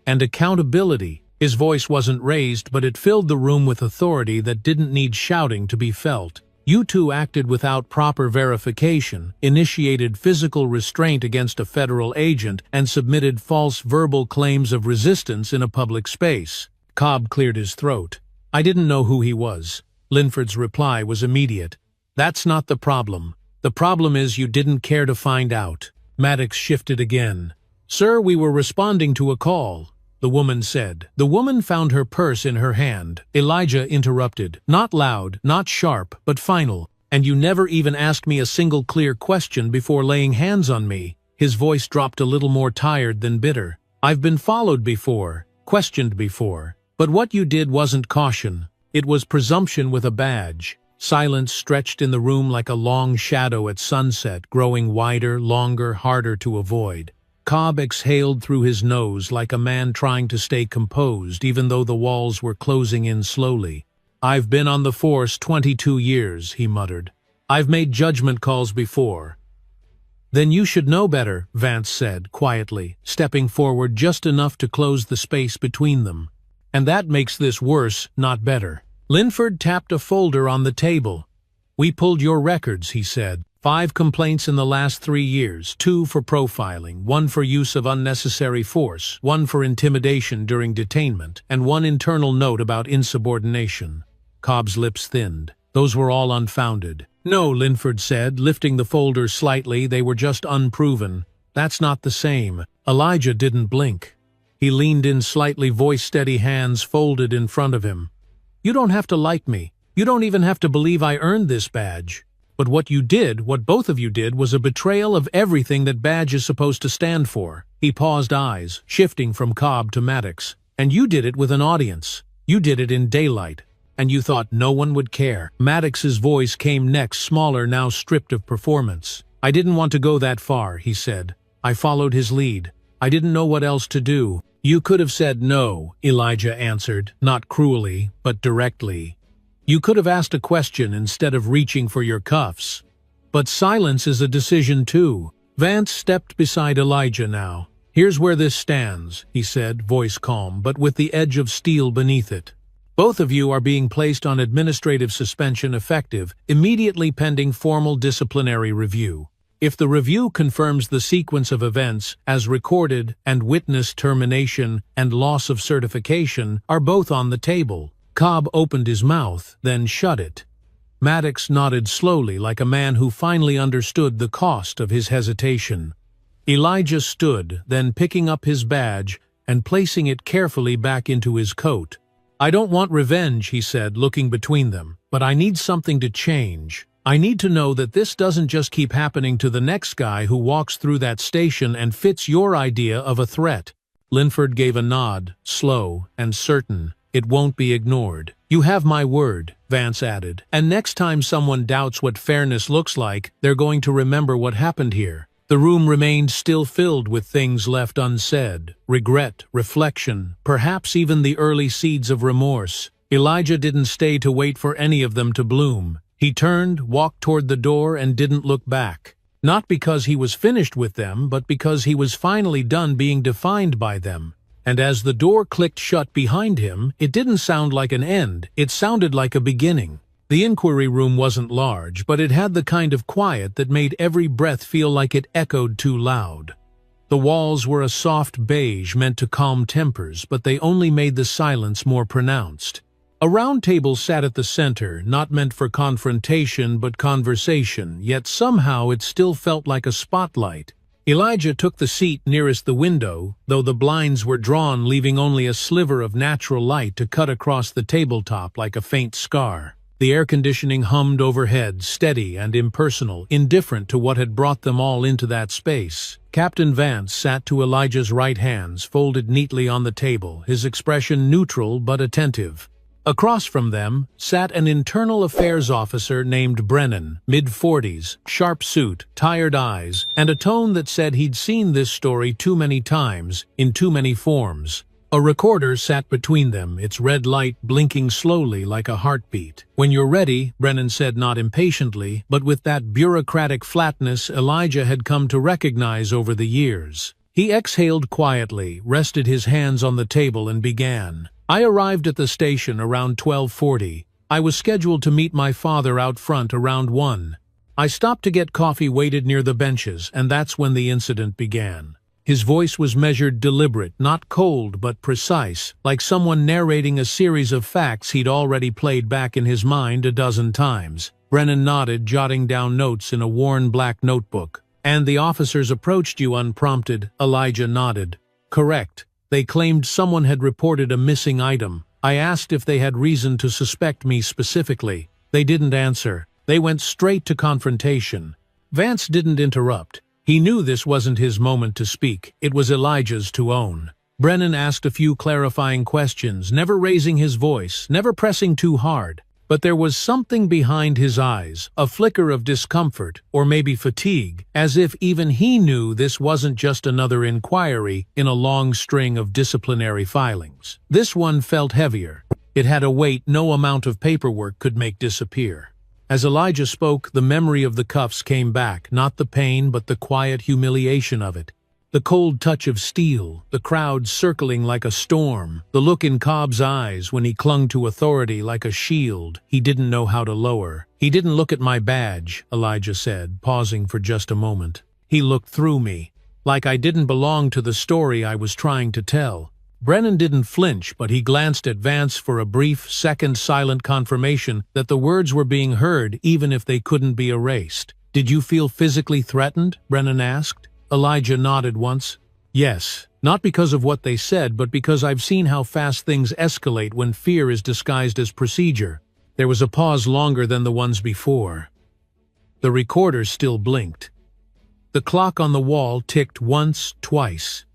And accountability." His voice wasn't raised, but it filled the room with authority that didn't need shouting to be felt. "You 2 acted without proper verification, initiated physical restraint against a federal agent, and submitted false verbal claims of resistance in a public space." Cobb cleared his throat. "I didn't know who he was." Linford's reply was immediate. "That's not the problem. The problem is you didn't care to find out." Maddox shifted again. "Sir, we were responding to a call," the woman said. The woman found her purse in her hand. Elijah interrupted. Not loud, not sharp, but final. "And you never even asked me a single clear question before laying hands on me." His voice dropped a little more tired than bitter. "I've been followed before, questioned before. But what you did wasn't caution. It was presumption with a badge." Silence stretched in the room like a long shadow at sunset, growing wider, longer, harder to avoid. Cobb exhaled through his nose like a man trying to stay composed even though the walls were closing in slowly. "I've been on the force 22 years, he muttered. "I've made judgment calls before." "Then you should know better," Vance said, quietly, stepping forward just enough to close the space between them. "And that makes this worse, not better." Linford tapped a folder on the table. "We pulled your records," he said. 5 complaints in the last 3 years, 2 for profiling, 1 for use of unnecessary force, 1 for intimidation during detainment, and 1 internal note about insubordination. Cobb's lips thinned. Those were all unfounded. No, Linford said, lifting the folder slightly, they were just unproven. That's not the same. Elijah didn't blink. He leaned in slightly, voice-steady, hands folded in front of him. You don't have to like me. You don't even have to believe I earned this badge. But what you did, what both of you did, was a betrayal of everything that badge is supposed to stand for. He paused, eyes shifting from Cobb to Maddox. And you did it with an audience. You did it in daylight. And you thought no one would care. Maddox's voice came next, smaller, now stripped of performance. I didn't want to go that far, he said. I followed his lead. I didn't know what else to do. You could have said no, Elijah answered, not cruelly, but directly. You could have asked a question instead of reaching for your cuffs. But silence is a decision too. Vance stepped beside Elijah now. Here's where this stands, he said, voice calm, but with the edge of steel beneath it. Both of you are being placed on administrative suspension effective immediately pending formal disciplinary review. If the review confirms the sequence of events as recorded and witness termination and loss of certification are both on the table. Cobb opened his mouth, then shut it. Maddox nodded slowly like a man who finally understood the cost of his hesitation. Elijah stood, then picking up his badge and placing it carefully back into his coat. I don't want revenge, he said, looking between them, but I need something to change. I need to know that this doesn't just keep happening to the next guy who walks through that station and fits your idea of a threat. Linford gave a nod, slow and certain. It won't be ignored. You have my word, Vance added. And next time someone doubts what fairness looks like, they're going to remember what happened here. The room remained still, filled with things left unsaid, regret, reflection, perhaps even the early seeds of remorse. Elijah didn't stay to wait for any of them to bloom. He turned, walked toward the door, and didn't look back. Not because he was finished with them, but because he was finally done being defined by them. And as the door clicked shut behind him, it didn't sound like an end, it sounded like a beginning. The inquiry room wasn't large, but it had the kind of quiet that made every breath feel like it echoed too loud. The walls were a soft beige meant to calm tempers, but they only made the silence more pronounced. A round table sat at the center, not meant for confrontation but conversation, yet somehow it still felt like a spotlight. Elijah took the seat nearest the window, though the blinds were drawn, leaving only a sliver of natural light to cut across the tabletop like a faint scar. The air conditioning hummed overhead, steady and impersonal, indifferent to what had brought them all into that space. Captain Vance sat to Elijah's right, hands folded neatly on the table, his expression neutral but attentive. Across from them sat an internal affairs officer named Brennan, mid-40s, sharp suit, tired eyes, and a tone that said he'd seen this story too many times, in too many forms. A recorder sat between them, its red light blinking slowly like a heartbeat. When you're ready, Brennan said, not impatiently, but with that bureaucratic flatness Elijah had come to recognize over the years. He exhaled quietly, rested his hands on the table, and began. I arrived at the station around 12:40. I was scheduled to meet my father out front around 1. I stopped to get coffee waited near the benches, and that's when the incident began. His voice was measured, deliberate, not cold but precise, like someone narrating a series of facts he'd already played back in his mind a dozen times. Brennan nodded, jotting down notes in a worn black notebook. And the officers approached you unprompted, Elijah nodded. Correct. They claimed someone had reported a missing item. I asked if they had reason to suspect me specifically. They didn't answer. They went straight to confrontation. Vance didn't interrupt. He knew this wasn't his moment to speak. It was Elijah's to own. Brennan asked a few clarifying questions, never raising his voice, never pressing too hard. But there was something behind his eyes, a flicker of discomfort, or maybe fatigue, as if even he knew this wasn't just another inquiry in a long string of disciplinary filings. This one felt heavier. It had a weight no amount of paperwork could make disappear. As Elijah spoke, the memory of the cuffs came back, not the pain but the quiet humiliation of it. The cold touch of steel, the crowd circling like a storm, the look in Cobb's eyes when he clung to authority like a shield he didn't know how to lower. He didn't look at my badge, Elijah said, pausing for just a moment. He looked through me, like I didn't belong to the story I was trying to tell. Brennan didn't flinch, but he glanced at Vance for a brief, second silent confirmation that the words were being heard even if they couldn't be erased. "Did you feel physically threatened?" Brennan asked. Elijah nodded once. "Yes, not because of what they said, but because I've seen how fast things escalate when fear is disguised as procedure." There was a pause longer than the ones before. The recorder still blinked. The clock on the wall ticked once, twice.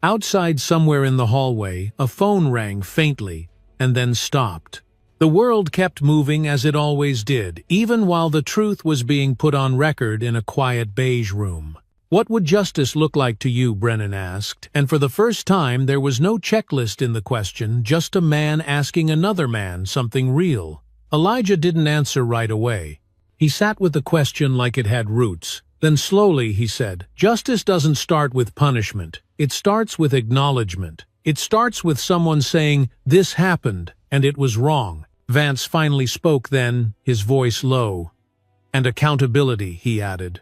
Outside, somewhere in the hallway, a phone rang faintly, and then stopped. The world kept moving as it always did, even while the truth was being put on record in a quiet beige room. "What would justice look like to you?" Brennan asked, and for the first time there was no checklist in the question, just a man asking another man something real. Elijah didn't answer right away. He sat with the question like it had roots. Then slowly he said, "Justice doesn't start with punishment. It starts with acknowledgement. It starts with someone saying, 'This happened, and it was wrong.'" Vance finally spoke then, his voice low. "And accountability," he added.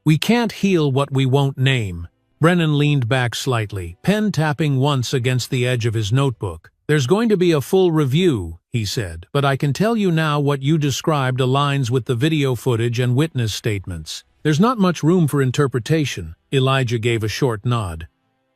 "We can't heal what we won't name." Brennan leaned back slightly, pen tapping once against the edge of his notebook. "There's going to be a full review," he said, "but I can tell you now what you described aligns with the video footage and witness statements. There's not much room for interpretation." Elijah gave a short nod.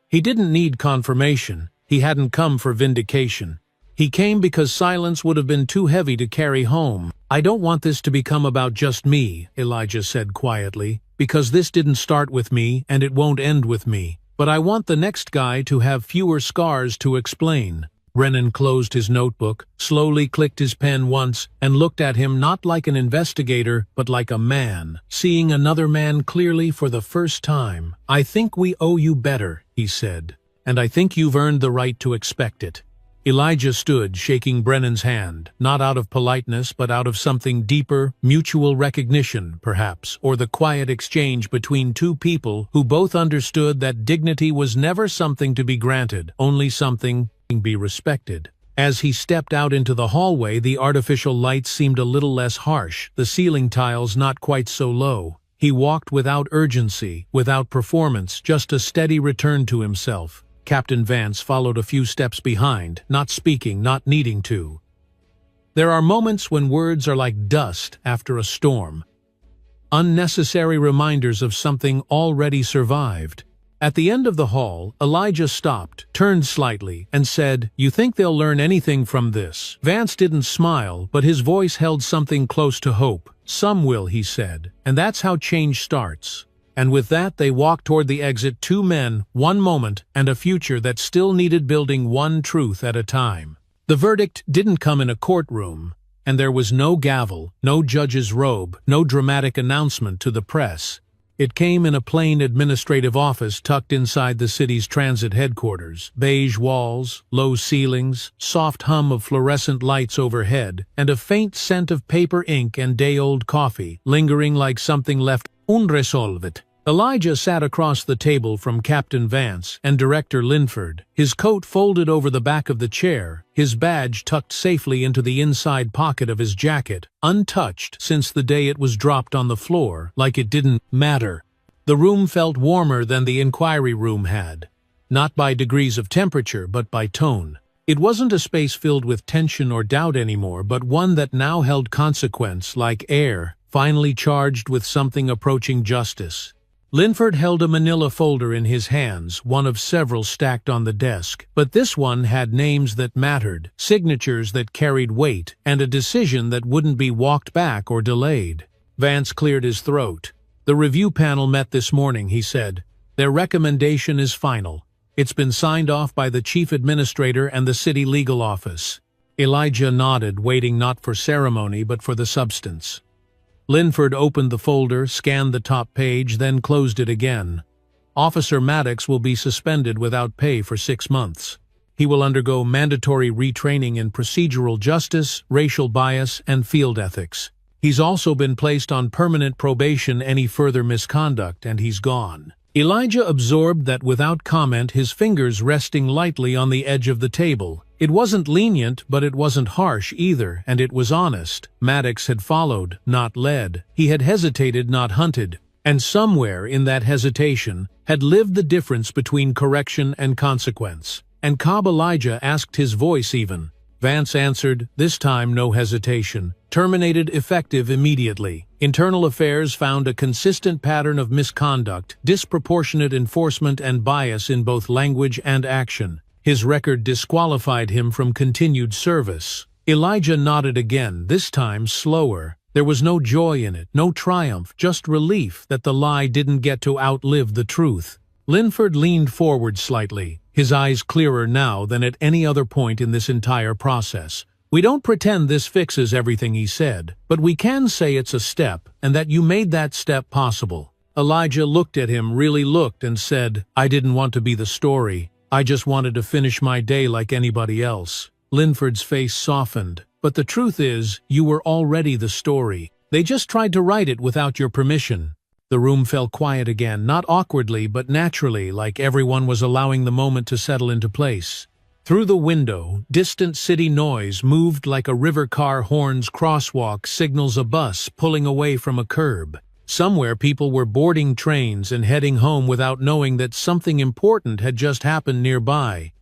He didn't need confirmation. He hadn't come for vindication. He came because silence would have been too heavy to carry home. "I don't want this to become about just me," Elijah said quietly, "because this didn't start with me and it won't end with me. But I want the next guy to have fewer scars to explain." Brennan closed his notebook, slowly clicked his pen once, and looked at him not like an investigator, but like a man, seeing another man clearly for the first time. "I think we owe you better," he said, "and I think you've earned the right to expect it." Elijah stood, shaking Brennan's hand, not out of politeness but out of something deeper, mutual recognition, perhaps, or the quiet exchange between two people who both understood that dignity was never something to be granted, only something to be respected. As he stepped out into the hallway, the artificial lights seemed a little less harsh, the ceiling tiles not quite so low. He walked without urgency, without performance, just a steady return to himself. Captain Vance followed a few steps behind, not speaking, not needing to. There are moments when words are like dust after a storm. Unnecessary reminders of something already survived. At the end of the hall, Elijah stopped, turned slightly, and said, "You think they'll learn anything from this?" Vance didn't smile, but his voice held something close to hope. "Some will," he said, "and that's how change starts." And with that they walked toward the exit, two men, one moment, and a future that still needed building one truth at a time. The verdict didn't come in a courtroom, and there was no gavel, no judge's robe, no dramatic announcement to the press. It came in a plain administrative office tucked inside the city's transit headquarters. Beige walls, low ceilings, soft hum of fluorescent lights overhead, and a faint scent of paper ink and day-old coffee, lingering like something left unresolved. Elijah sat across the table from Captain Vance and Director Linford, his coat folded over the back of the chair, his badge tucked safely into the inside pocket of his jacket, untouched since the day it was dropped on the floor, like it didn't matter. The room felt warmer than the inquiry room had, not by degrees of temperature but by tone. It wasn't a space filled with tension or doubt anymore, but one that now held consequence, like air, finally charged with something approaching justice. Linford held a manila folder in his hands, one of several stacked on the desk, but this one had names that mattered, signatures that carried weight, and a decision that wouldn't be walked back or delayed. Vance cleared his throat. "The review panel met this morning," he said. "Their recommendation is final. It's been signed off by the chief administrator and the city legal office." Elijah nodded, waiting not for ceremony but for the substance. Linford opened the folder, scanned the top page, then closed it again. "Officer Maddox will be suspended without pay for 6 months. He will undergo mandatory retraining in procedural justice, racial bias, and field ethics. He's also been placed on permanent probation any further misconduct, and he's gone." Elijah absorbed that without comment, his fingers resting lightly on the edge of the table. It wasn't lenient, but it wasn't harsh either, and it was honest. Maddox had followed, not led. He had hesitated, not hunted. And somewhere in that hesitation had lived the difference between correction and consequence. And Cobb Elijah asked his voice even. Vance answered, this time no hesitation. Terminated effective immediately. Internal Affairs found a consistent pattern of misconduct, disproportionate enforcement and bias in both language and action. His record disqualified him from continued service. Elijah nodded again, this time slower. There was no joy in it, no triumph, just relief that the lie didn't get to outlive the truth. Linford leaned forward slightly, his eyes clearer now than at any other point in this entire process. We don't pretend this fixes everything, he said, but we can say it's a step, and that you made that step possible. Elijah looked at him, really looked, and said, I didn't want to be the story. I just wanted to finish my day like anybody else. Linford's face softened. But the truth is, you were already the story. They just tried to write it without your permission. The room fell quiet again, not awkwardly but naturally, like everyone was allowing the moment to settle into place. Through the window, distant city noise moved like a river car horn's crosswalk signals a bus pulling away from a curb. Somewhere people were boarding trains and heading home without knowing that something important had just happened nearby.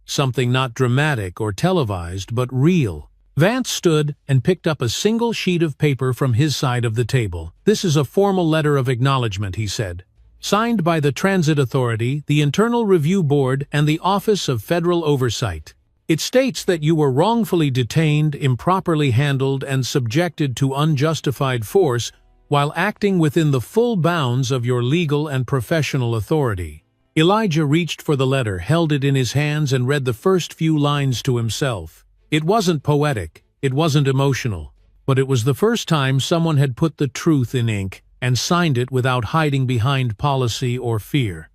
Something not dramatic or televised, but real. Vance stood and picked up a single sheet of paper from his side of the table. This is a formal letter of acknowledgement, he said. Signed by the Transit Authority, the Internal Review Board, and the Office of Federal Oversight. It states that you were wrongfully detained, improperly handled, and subjected to unjustified force while acting within the full bounds of your legal and professional authority. Elijah reached for the letter, held it in his hands, and read the first few lines to himself. It wasn't poetic, it wasn't emotional, but it was the first time someone had put the truth in ink and signed it without hiding behind policy or fear.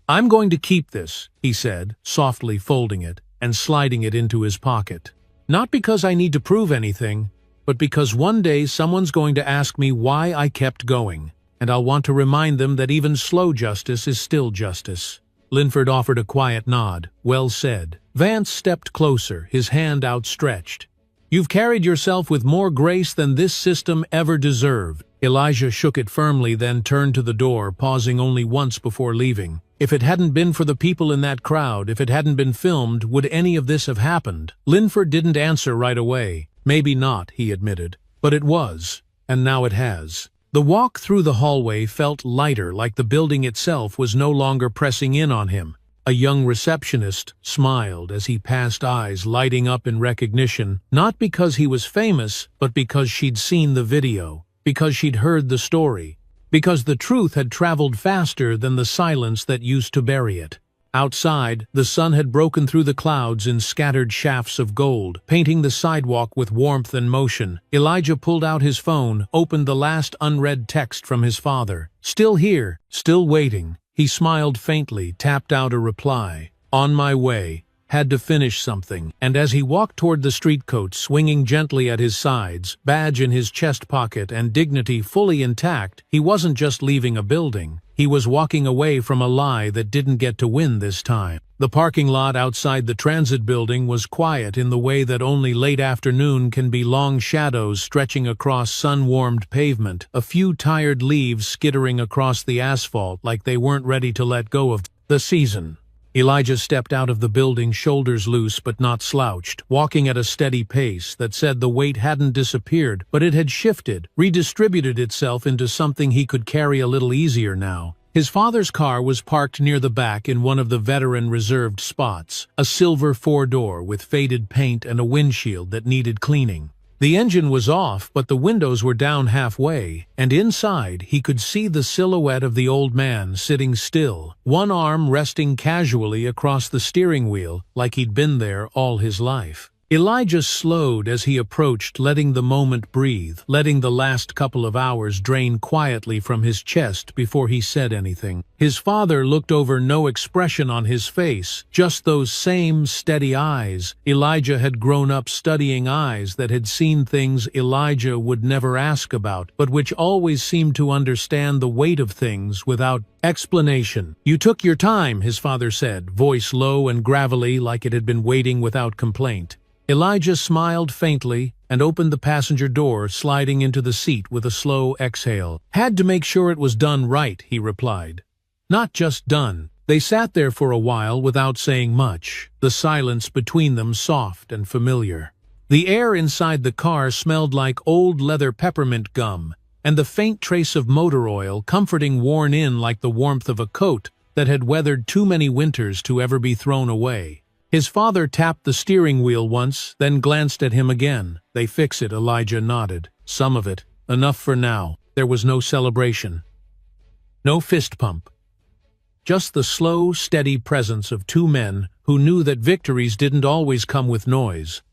I'm going to keep this, he said, softly folding it and sliding it into his pocket. Not because I need to prove anything, but because one day someone's going to ask me why I kept going, and I'll want to remind them that even slow justice is still justice. Linford offered a quiet nod. Well said. Vance stepped closer, his hand outstretched. You've carried yourself with more grace than this system ever deserved. Elijah shook it firmly, then turned to the door, pausing only once before leaving. If it hadn't been for the people in that crowd, if it hadn't been filmed, would any of this have happened? Linford didn't answer right away. Maybe not, he admitted. But it was, and now it has. The walk through the hallway felt lighter, like the building itself was no longer pressing in on him. A young receptionist smiled as he passed, eyes lighting up in recognition, not because he was famous, but because she'd seen the video, because she'd heard the story, because the truth had traveled faster than the silence that used to bury it. Outside, the sun had broken through the clouds in scattered shafts of gold, painting the sidewalk with warmth and motion. Elijah pulled out his phone, opened the last unread text from his father. Still here, still waiting. He smiled faintly, tapped out a reply. On my way. Had to finish something. And as he walked toward the streetcoat, swinging gently at his sides, badge in his chest pocket and dignity fully intact, he wasn't just leaving a building. He was walking away from a lie that didn't get to win this time. The parking lot outside the transit building was quiet in the way that only late afternoon can be, long shadows stretching across sun-warmed pavement, a few tired leaves skittering across the asphalt like they weren't ready to let go of the season. Elijah stepped out of the building, shoulders loose but not slouched, walking at a steady pace that said the weight hadn't disappeared, but it had shifted, redistributed itself into something he could carry a little easier now. His father's car was parked near the back in one of the veteran-reserved spots, a silver four-door with faded paint and a windshield that needed cleaning. The engine was off, but the windows were down halfway, and inside he could see the silhouette of the old man sitting still, one arm resting casually across the steering wheel like he'd been there all his life. Elijah slowed as he approached, letting the moment breathe, letting the last couple of hours drain quietly from his chest before he said anything. His father looked over, no expression on his face, just those same steady eyes. Elijah had grown up studying eyes that had seen things Elijah would never ask about, but which always seemed to understand the weight of things without explanation. You took your time, his father said, voice low and gravelly like it had been waiting without complaint. Elijah smiled faintly and opened the passenger door, sliding into the seat with a slow exhale. Had to make sure it was done right, he replied. Not just done, They sat there for a while without saying much, the silence between them soft and familiar. The air inside the car smelled like old leather peppermint gum, and the faint trace of motor oil comforting worn in like the warmth of a coat that had weathered too many winters to ever be thrown away. His father tapped the steering wheel once, then glanced at him again. "They fix it," Elijah nodded. "Some of it. Enough for now." There was no celebration. No fist pump. Just the slow, steady presence of two men who knew that victories didn't always come with noise.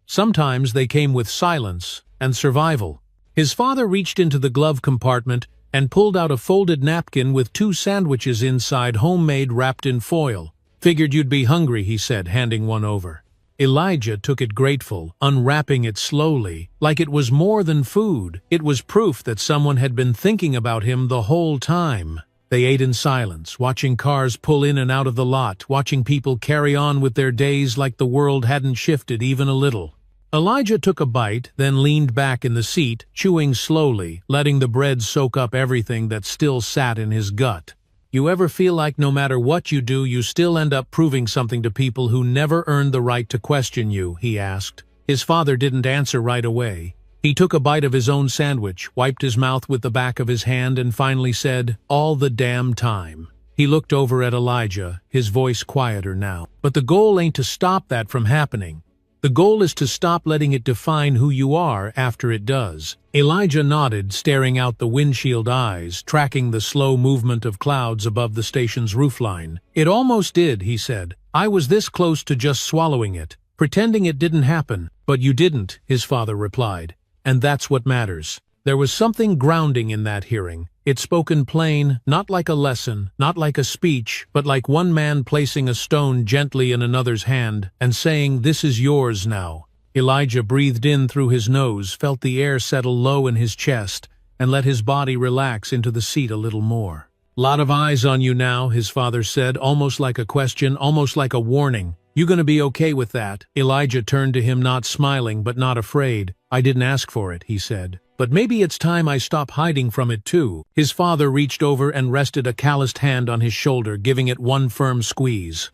Sometimes they came with silence and survival. His father reached into the glove compartment and pulled out a folded napkin with 2 sandwiches inside, homemade, wrapped in foil. "Figured you'd be hungry," he said, handing one over. Elijah took it grateful, unwrapping it slowly, like it was more than food. It was proof that someone had been thinking about him the whole time. They ate in silence, watching cars pull in and out of the lot, watching people carry on with their days like the world hadn't shifted even a little. Elijah took a bite, then leaned back in the seat, chewing slowly, letting the bread soak up everything that still sat in his gut. "You ever feel like no matter what you do, you still end up proving something to people who never earned the right to question you?" he asked. His father didn't answer right away. He took a bite of his own sandwich, wiped his mouth with the back of his hand, and finally said, "All the damn time." He looked over at Elijah, his voice quieter now. "But the goal ain't to stop that from happening. The goal is to stop letting it define who you are after it does." Elijah nodded, staring out the windshield eyes, tracking the slow movement of clouds above the station's roofline. "It almost did," he said. "I was this close to just swallowing it, pretending it didn't happen." "But you didn't," his father replied. "And that's what matters." There was something grounding in that hearing. It spoken plain, not like a lesson, not like a speech, but like one man placing a stone gently in another's hand and saying, "This is yours now." Elijah breathed in through his nose, felt the air settle low in his chest, and let his body relax into the seat a little more. "Lot of eyes on you now," his father said, almost like a question, almost like a warning. "You gonna be okay with that?" Elijah turned to him, not smiling but not afraid. "I didn't ask for it," he said. "But maybe it's time I stop hiding from it too." His father reached over and rested a calloused hand on his shoulder, giving it one firm squeeze.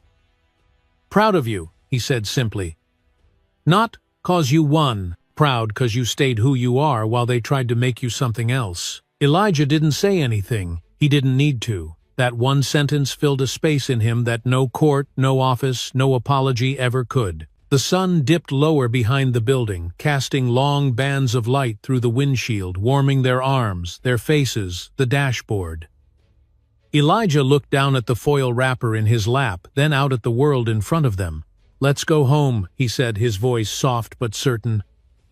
"Proud of you," he said simply. "Not 'cause you won. Proud 'cause you stayed who you are while they tried to make you something else." Elijah didn't say anything. He didn't need to. That one sentence filled a space in him that no court, no office, no apology ever could. The sun dipped lower behind the building, casting long bands of light through the windshield, warming their arms, their faces, the dashboard. Elijah looked down at the foil wrapper in his lap, then out at the world in front of them. "Let's go home," he said, his voice soft but certain.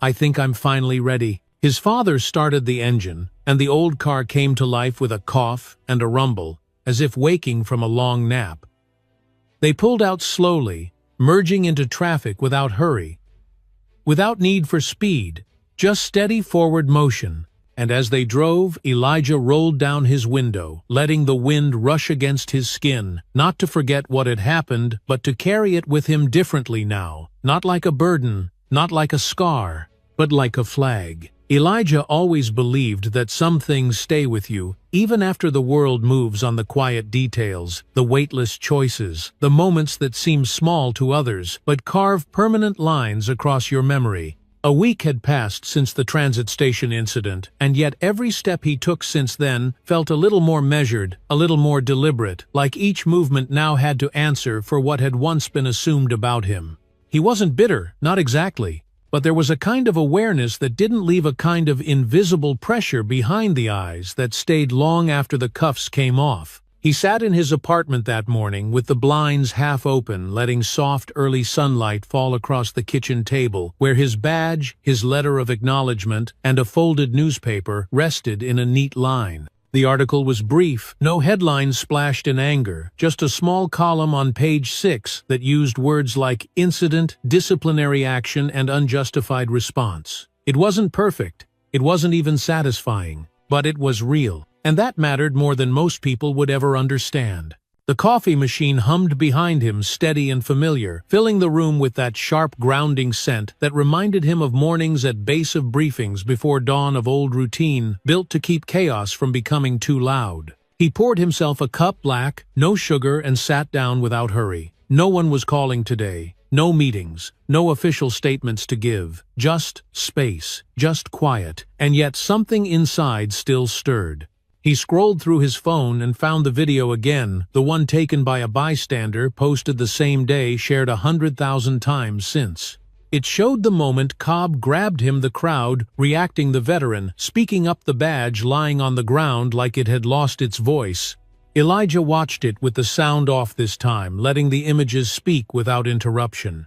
"I think I'm finally ready." His father started the engine, and the old car came to life with a cough and a rumble, as if waking from a long nap. They pulled out slowly, merging into traffic without hurry, without need for speed, just steady forward motion. And as they drove, Elijah rolled down his window, letting the wind rush against his skin, not to forget what had happened, but to carry it with him differently now, not like a burden, not like a scar, but like a flag. Elijah always believed that some things stay with you, even after the world moves on the quiet details, the weightless choices, the moments that seem small to others, but carve permanent lines across your memory. A week had passed since the transit station incident, and yet every step he took since then felt a little more measured, a little more deliberate, like each movement now had to answer for what had once been assumed about him. He wasn't bitter, not exactly. But there was a kind of awareness that didn't leave a kind of invisible pressure behind the eyes that stayed long after the cuffs came off. He sat in his apartment that morning with the blinds half open, letting soft early sunlight fall across the kitchen table, where his badge, his letter of acknowledgement, and a folded newspaper rested in a neat line. The article was brief, no headlines splashed in anger, just a small column on page 6 that used words like incident, disciplinary action, and unjustified response. It wasn't perfect, it wasn't even satisfying, but it was real, and that mattered more than most people would ever understand. The coffee machine hummed behind him, steady and familiar, filling the room with that sharp, grounding scent that reminded him of mornings at base of briefings before dawn, of old routine, built to keep chaos from becoming too loud. He poured himself a cup black, no sugar, and sat down without hurry. No one was calling today. No meetings, no official statements to give. Just space, just quiet, and yet something inside still stirred. He scrolled through his phone and found the video again, the one taken by a bystander, posted the same day, shared 100,000 times since. It showed the moment Cobb grabbed him, the crowd, reacting, the veteran, speaking up, the badge lying on the ground like it had lost its voice. Elijah watched it with the sound off this time, letting the images speak without interruption.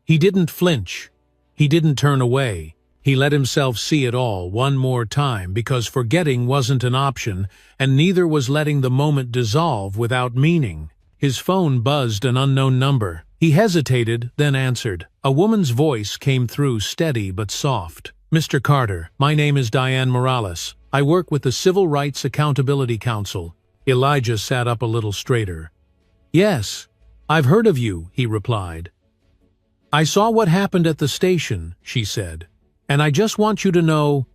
He didn't flinch. He didn't turn away. He let himself see it all one more time, because forgetting wasn't an option, and neither was letting the moment dissolve without meaning. His phone buzzed, an unknown number. He hesitated, then answered. A woman's voice came through, steady but soft. "Mr. Carter, my name is Diane Morales. I work with the Civil Rights Accountability Council." Elijah sat up a little straighter. "Yes, I've heard of you," he replied. "I saw what happened at the station," she said. "And I just want you to know,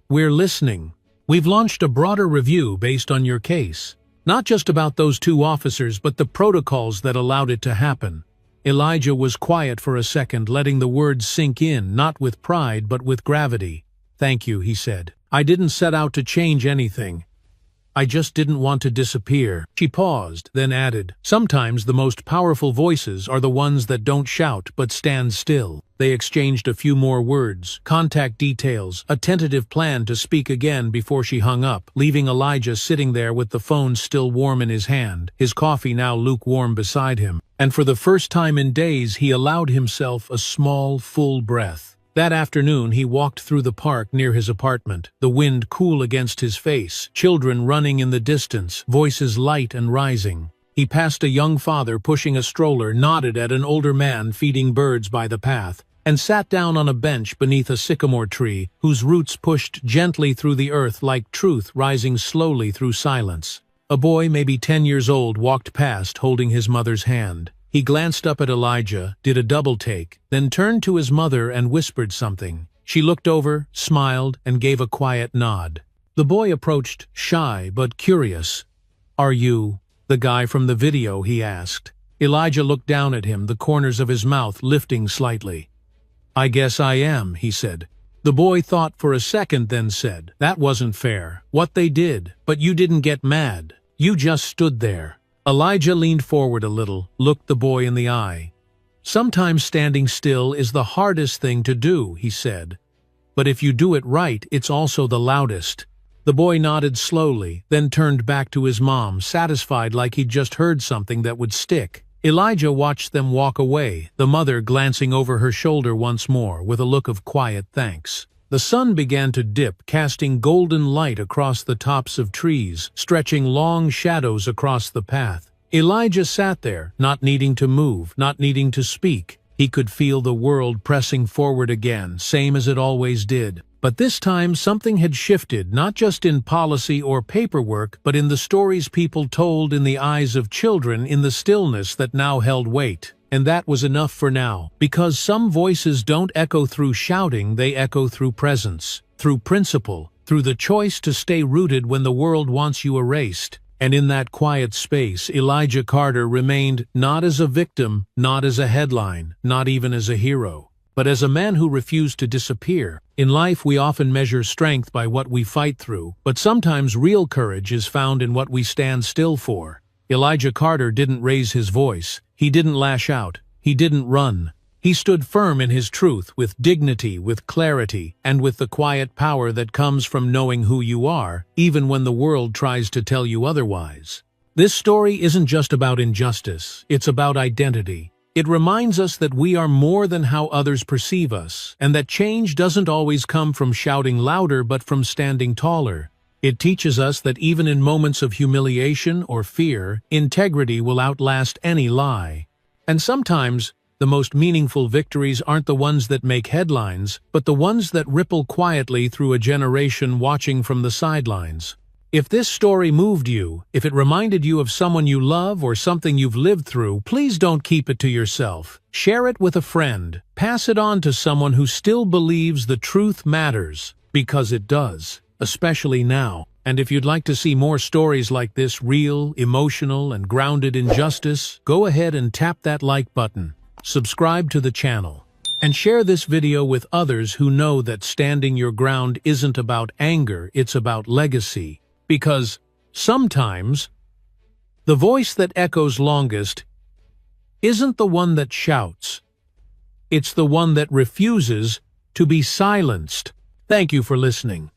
we're listening. We've launched a broader review based on your case. Not just about those two officers, but the protocols that allowed it to happen." Elijah was quiet for a second, letting the words sink in, not with pride, but with gravity. "Thank you," he said. "I didn't set out to change anything. I just didn't want to disappear." She paused, then added, "Sometimes the most powerful voices are the ones that don't shout but stand still." They exchanged a few more words, contact details, a tentative plan to speak again before she hung up, leaving Elijah sitting there with the phone still warm in his hand, his coffee now lukewarm beside him. And for the first time in days, he allowed himself a small, full breath. That afternoon he walked through the park near his apartment, the wind cool against his face, children running in the distance, voices light and rising. He passed a young father pushing a stroller, nodded at an older man feeding birds by the path, and sat down on a bench beneath a sycamore tree whose roots pushed gently through the earth like truth rising slowly through silence. A boy, maybe 10 years old, walked past holding his mother's hand. He glanced up at Elijah, did a double take, then turned to his mother and whispered something. She looked over, smiled, and gave a quiet nod. The boy approached, shy but curious. "Are you the guy from the video?" he asked. Elijah looked down at him, the corners of his mouth lifting slightly. "I guess I am," he said. The boy thought for a second, then said, "That wasn't fair. What they did, but you didn't get mad. You just stood there." Elijah leaned forward a little, looked the boy in the eye. "Sometimes standing still is the hardest thing to do," he said. "But if you do it right, it's also the loudest." The boy nodded slowly, then turned back to his mom, satisfied like he'd just heard something that would stick. Elijah watched them walk away, the mother glancing over her shoulder once more, with a look of quiet thanks. The sun began to dip, casting golden light across the tops of trees, stretching long shadows across the path. Elijah sat there, not needing to move, not needing to speak. He could feel the world pressing forward again, same as it always did. But this time something had shifted, not just in policy or paperwork, but in the stories people told, in the eyes of children, in the stillness that now held weight. And that was enough for now, because some voices don't echo through shouting, they echo through presence, through principle, through the choice to stay rooted when the world wants you erased. And in that quiet space, Elijah Carter remained, not as a victim, not as a headline, not even as a hero, but as a man who refused to disappear. In life, we often measure strength by what we fight through, but sometimes real courage is found in what we stand still for. Elijah Carter didn't raise his voice. He didn't lash out. He didn't run. He stood firm in his truth, with dignity, with clarity, and with the quiet power that comes from knowing who you are, even when the world tries to tell you otherwise. This story isn't just about injustice, it's about identity. It reminds us that we are more than how others perceive us, and that change doesn't always come from shouting louder but from standing taller. It teaches us that even in moments of humiliation or fear, integrity will outlast any lie. And sometimes, the most meaningful victories aren't the ones that make headlines, but the ones that ripple quietly through a generation watching from the sidelines. If this story moved you, if it reminded you of someone you love or something you've lived through, please don't keep it to yourself. Share it with a friend. Pass it on to someone who still believes the truth matters, because it does, especially now. And if you'd like to see more stories like this, real, emotional, and grounded in justice, go ahead and tap that like button, subscribe to the channel, and share this video with others who know that standing your ground isn't about anger, it's about legacy. Because sometimes the voice that echoes longest isn't the one that shouts. It's the one that refuses to be silenced. Thank you for listening.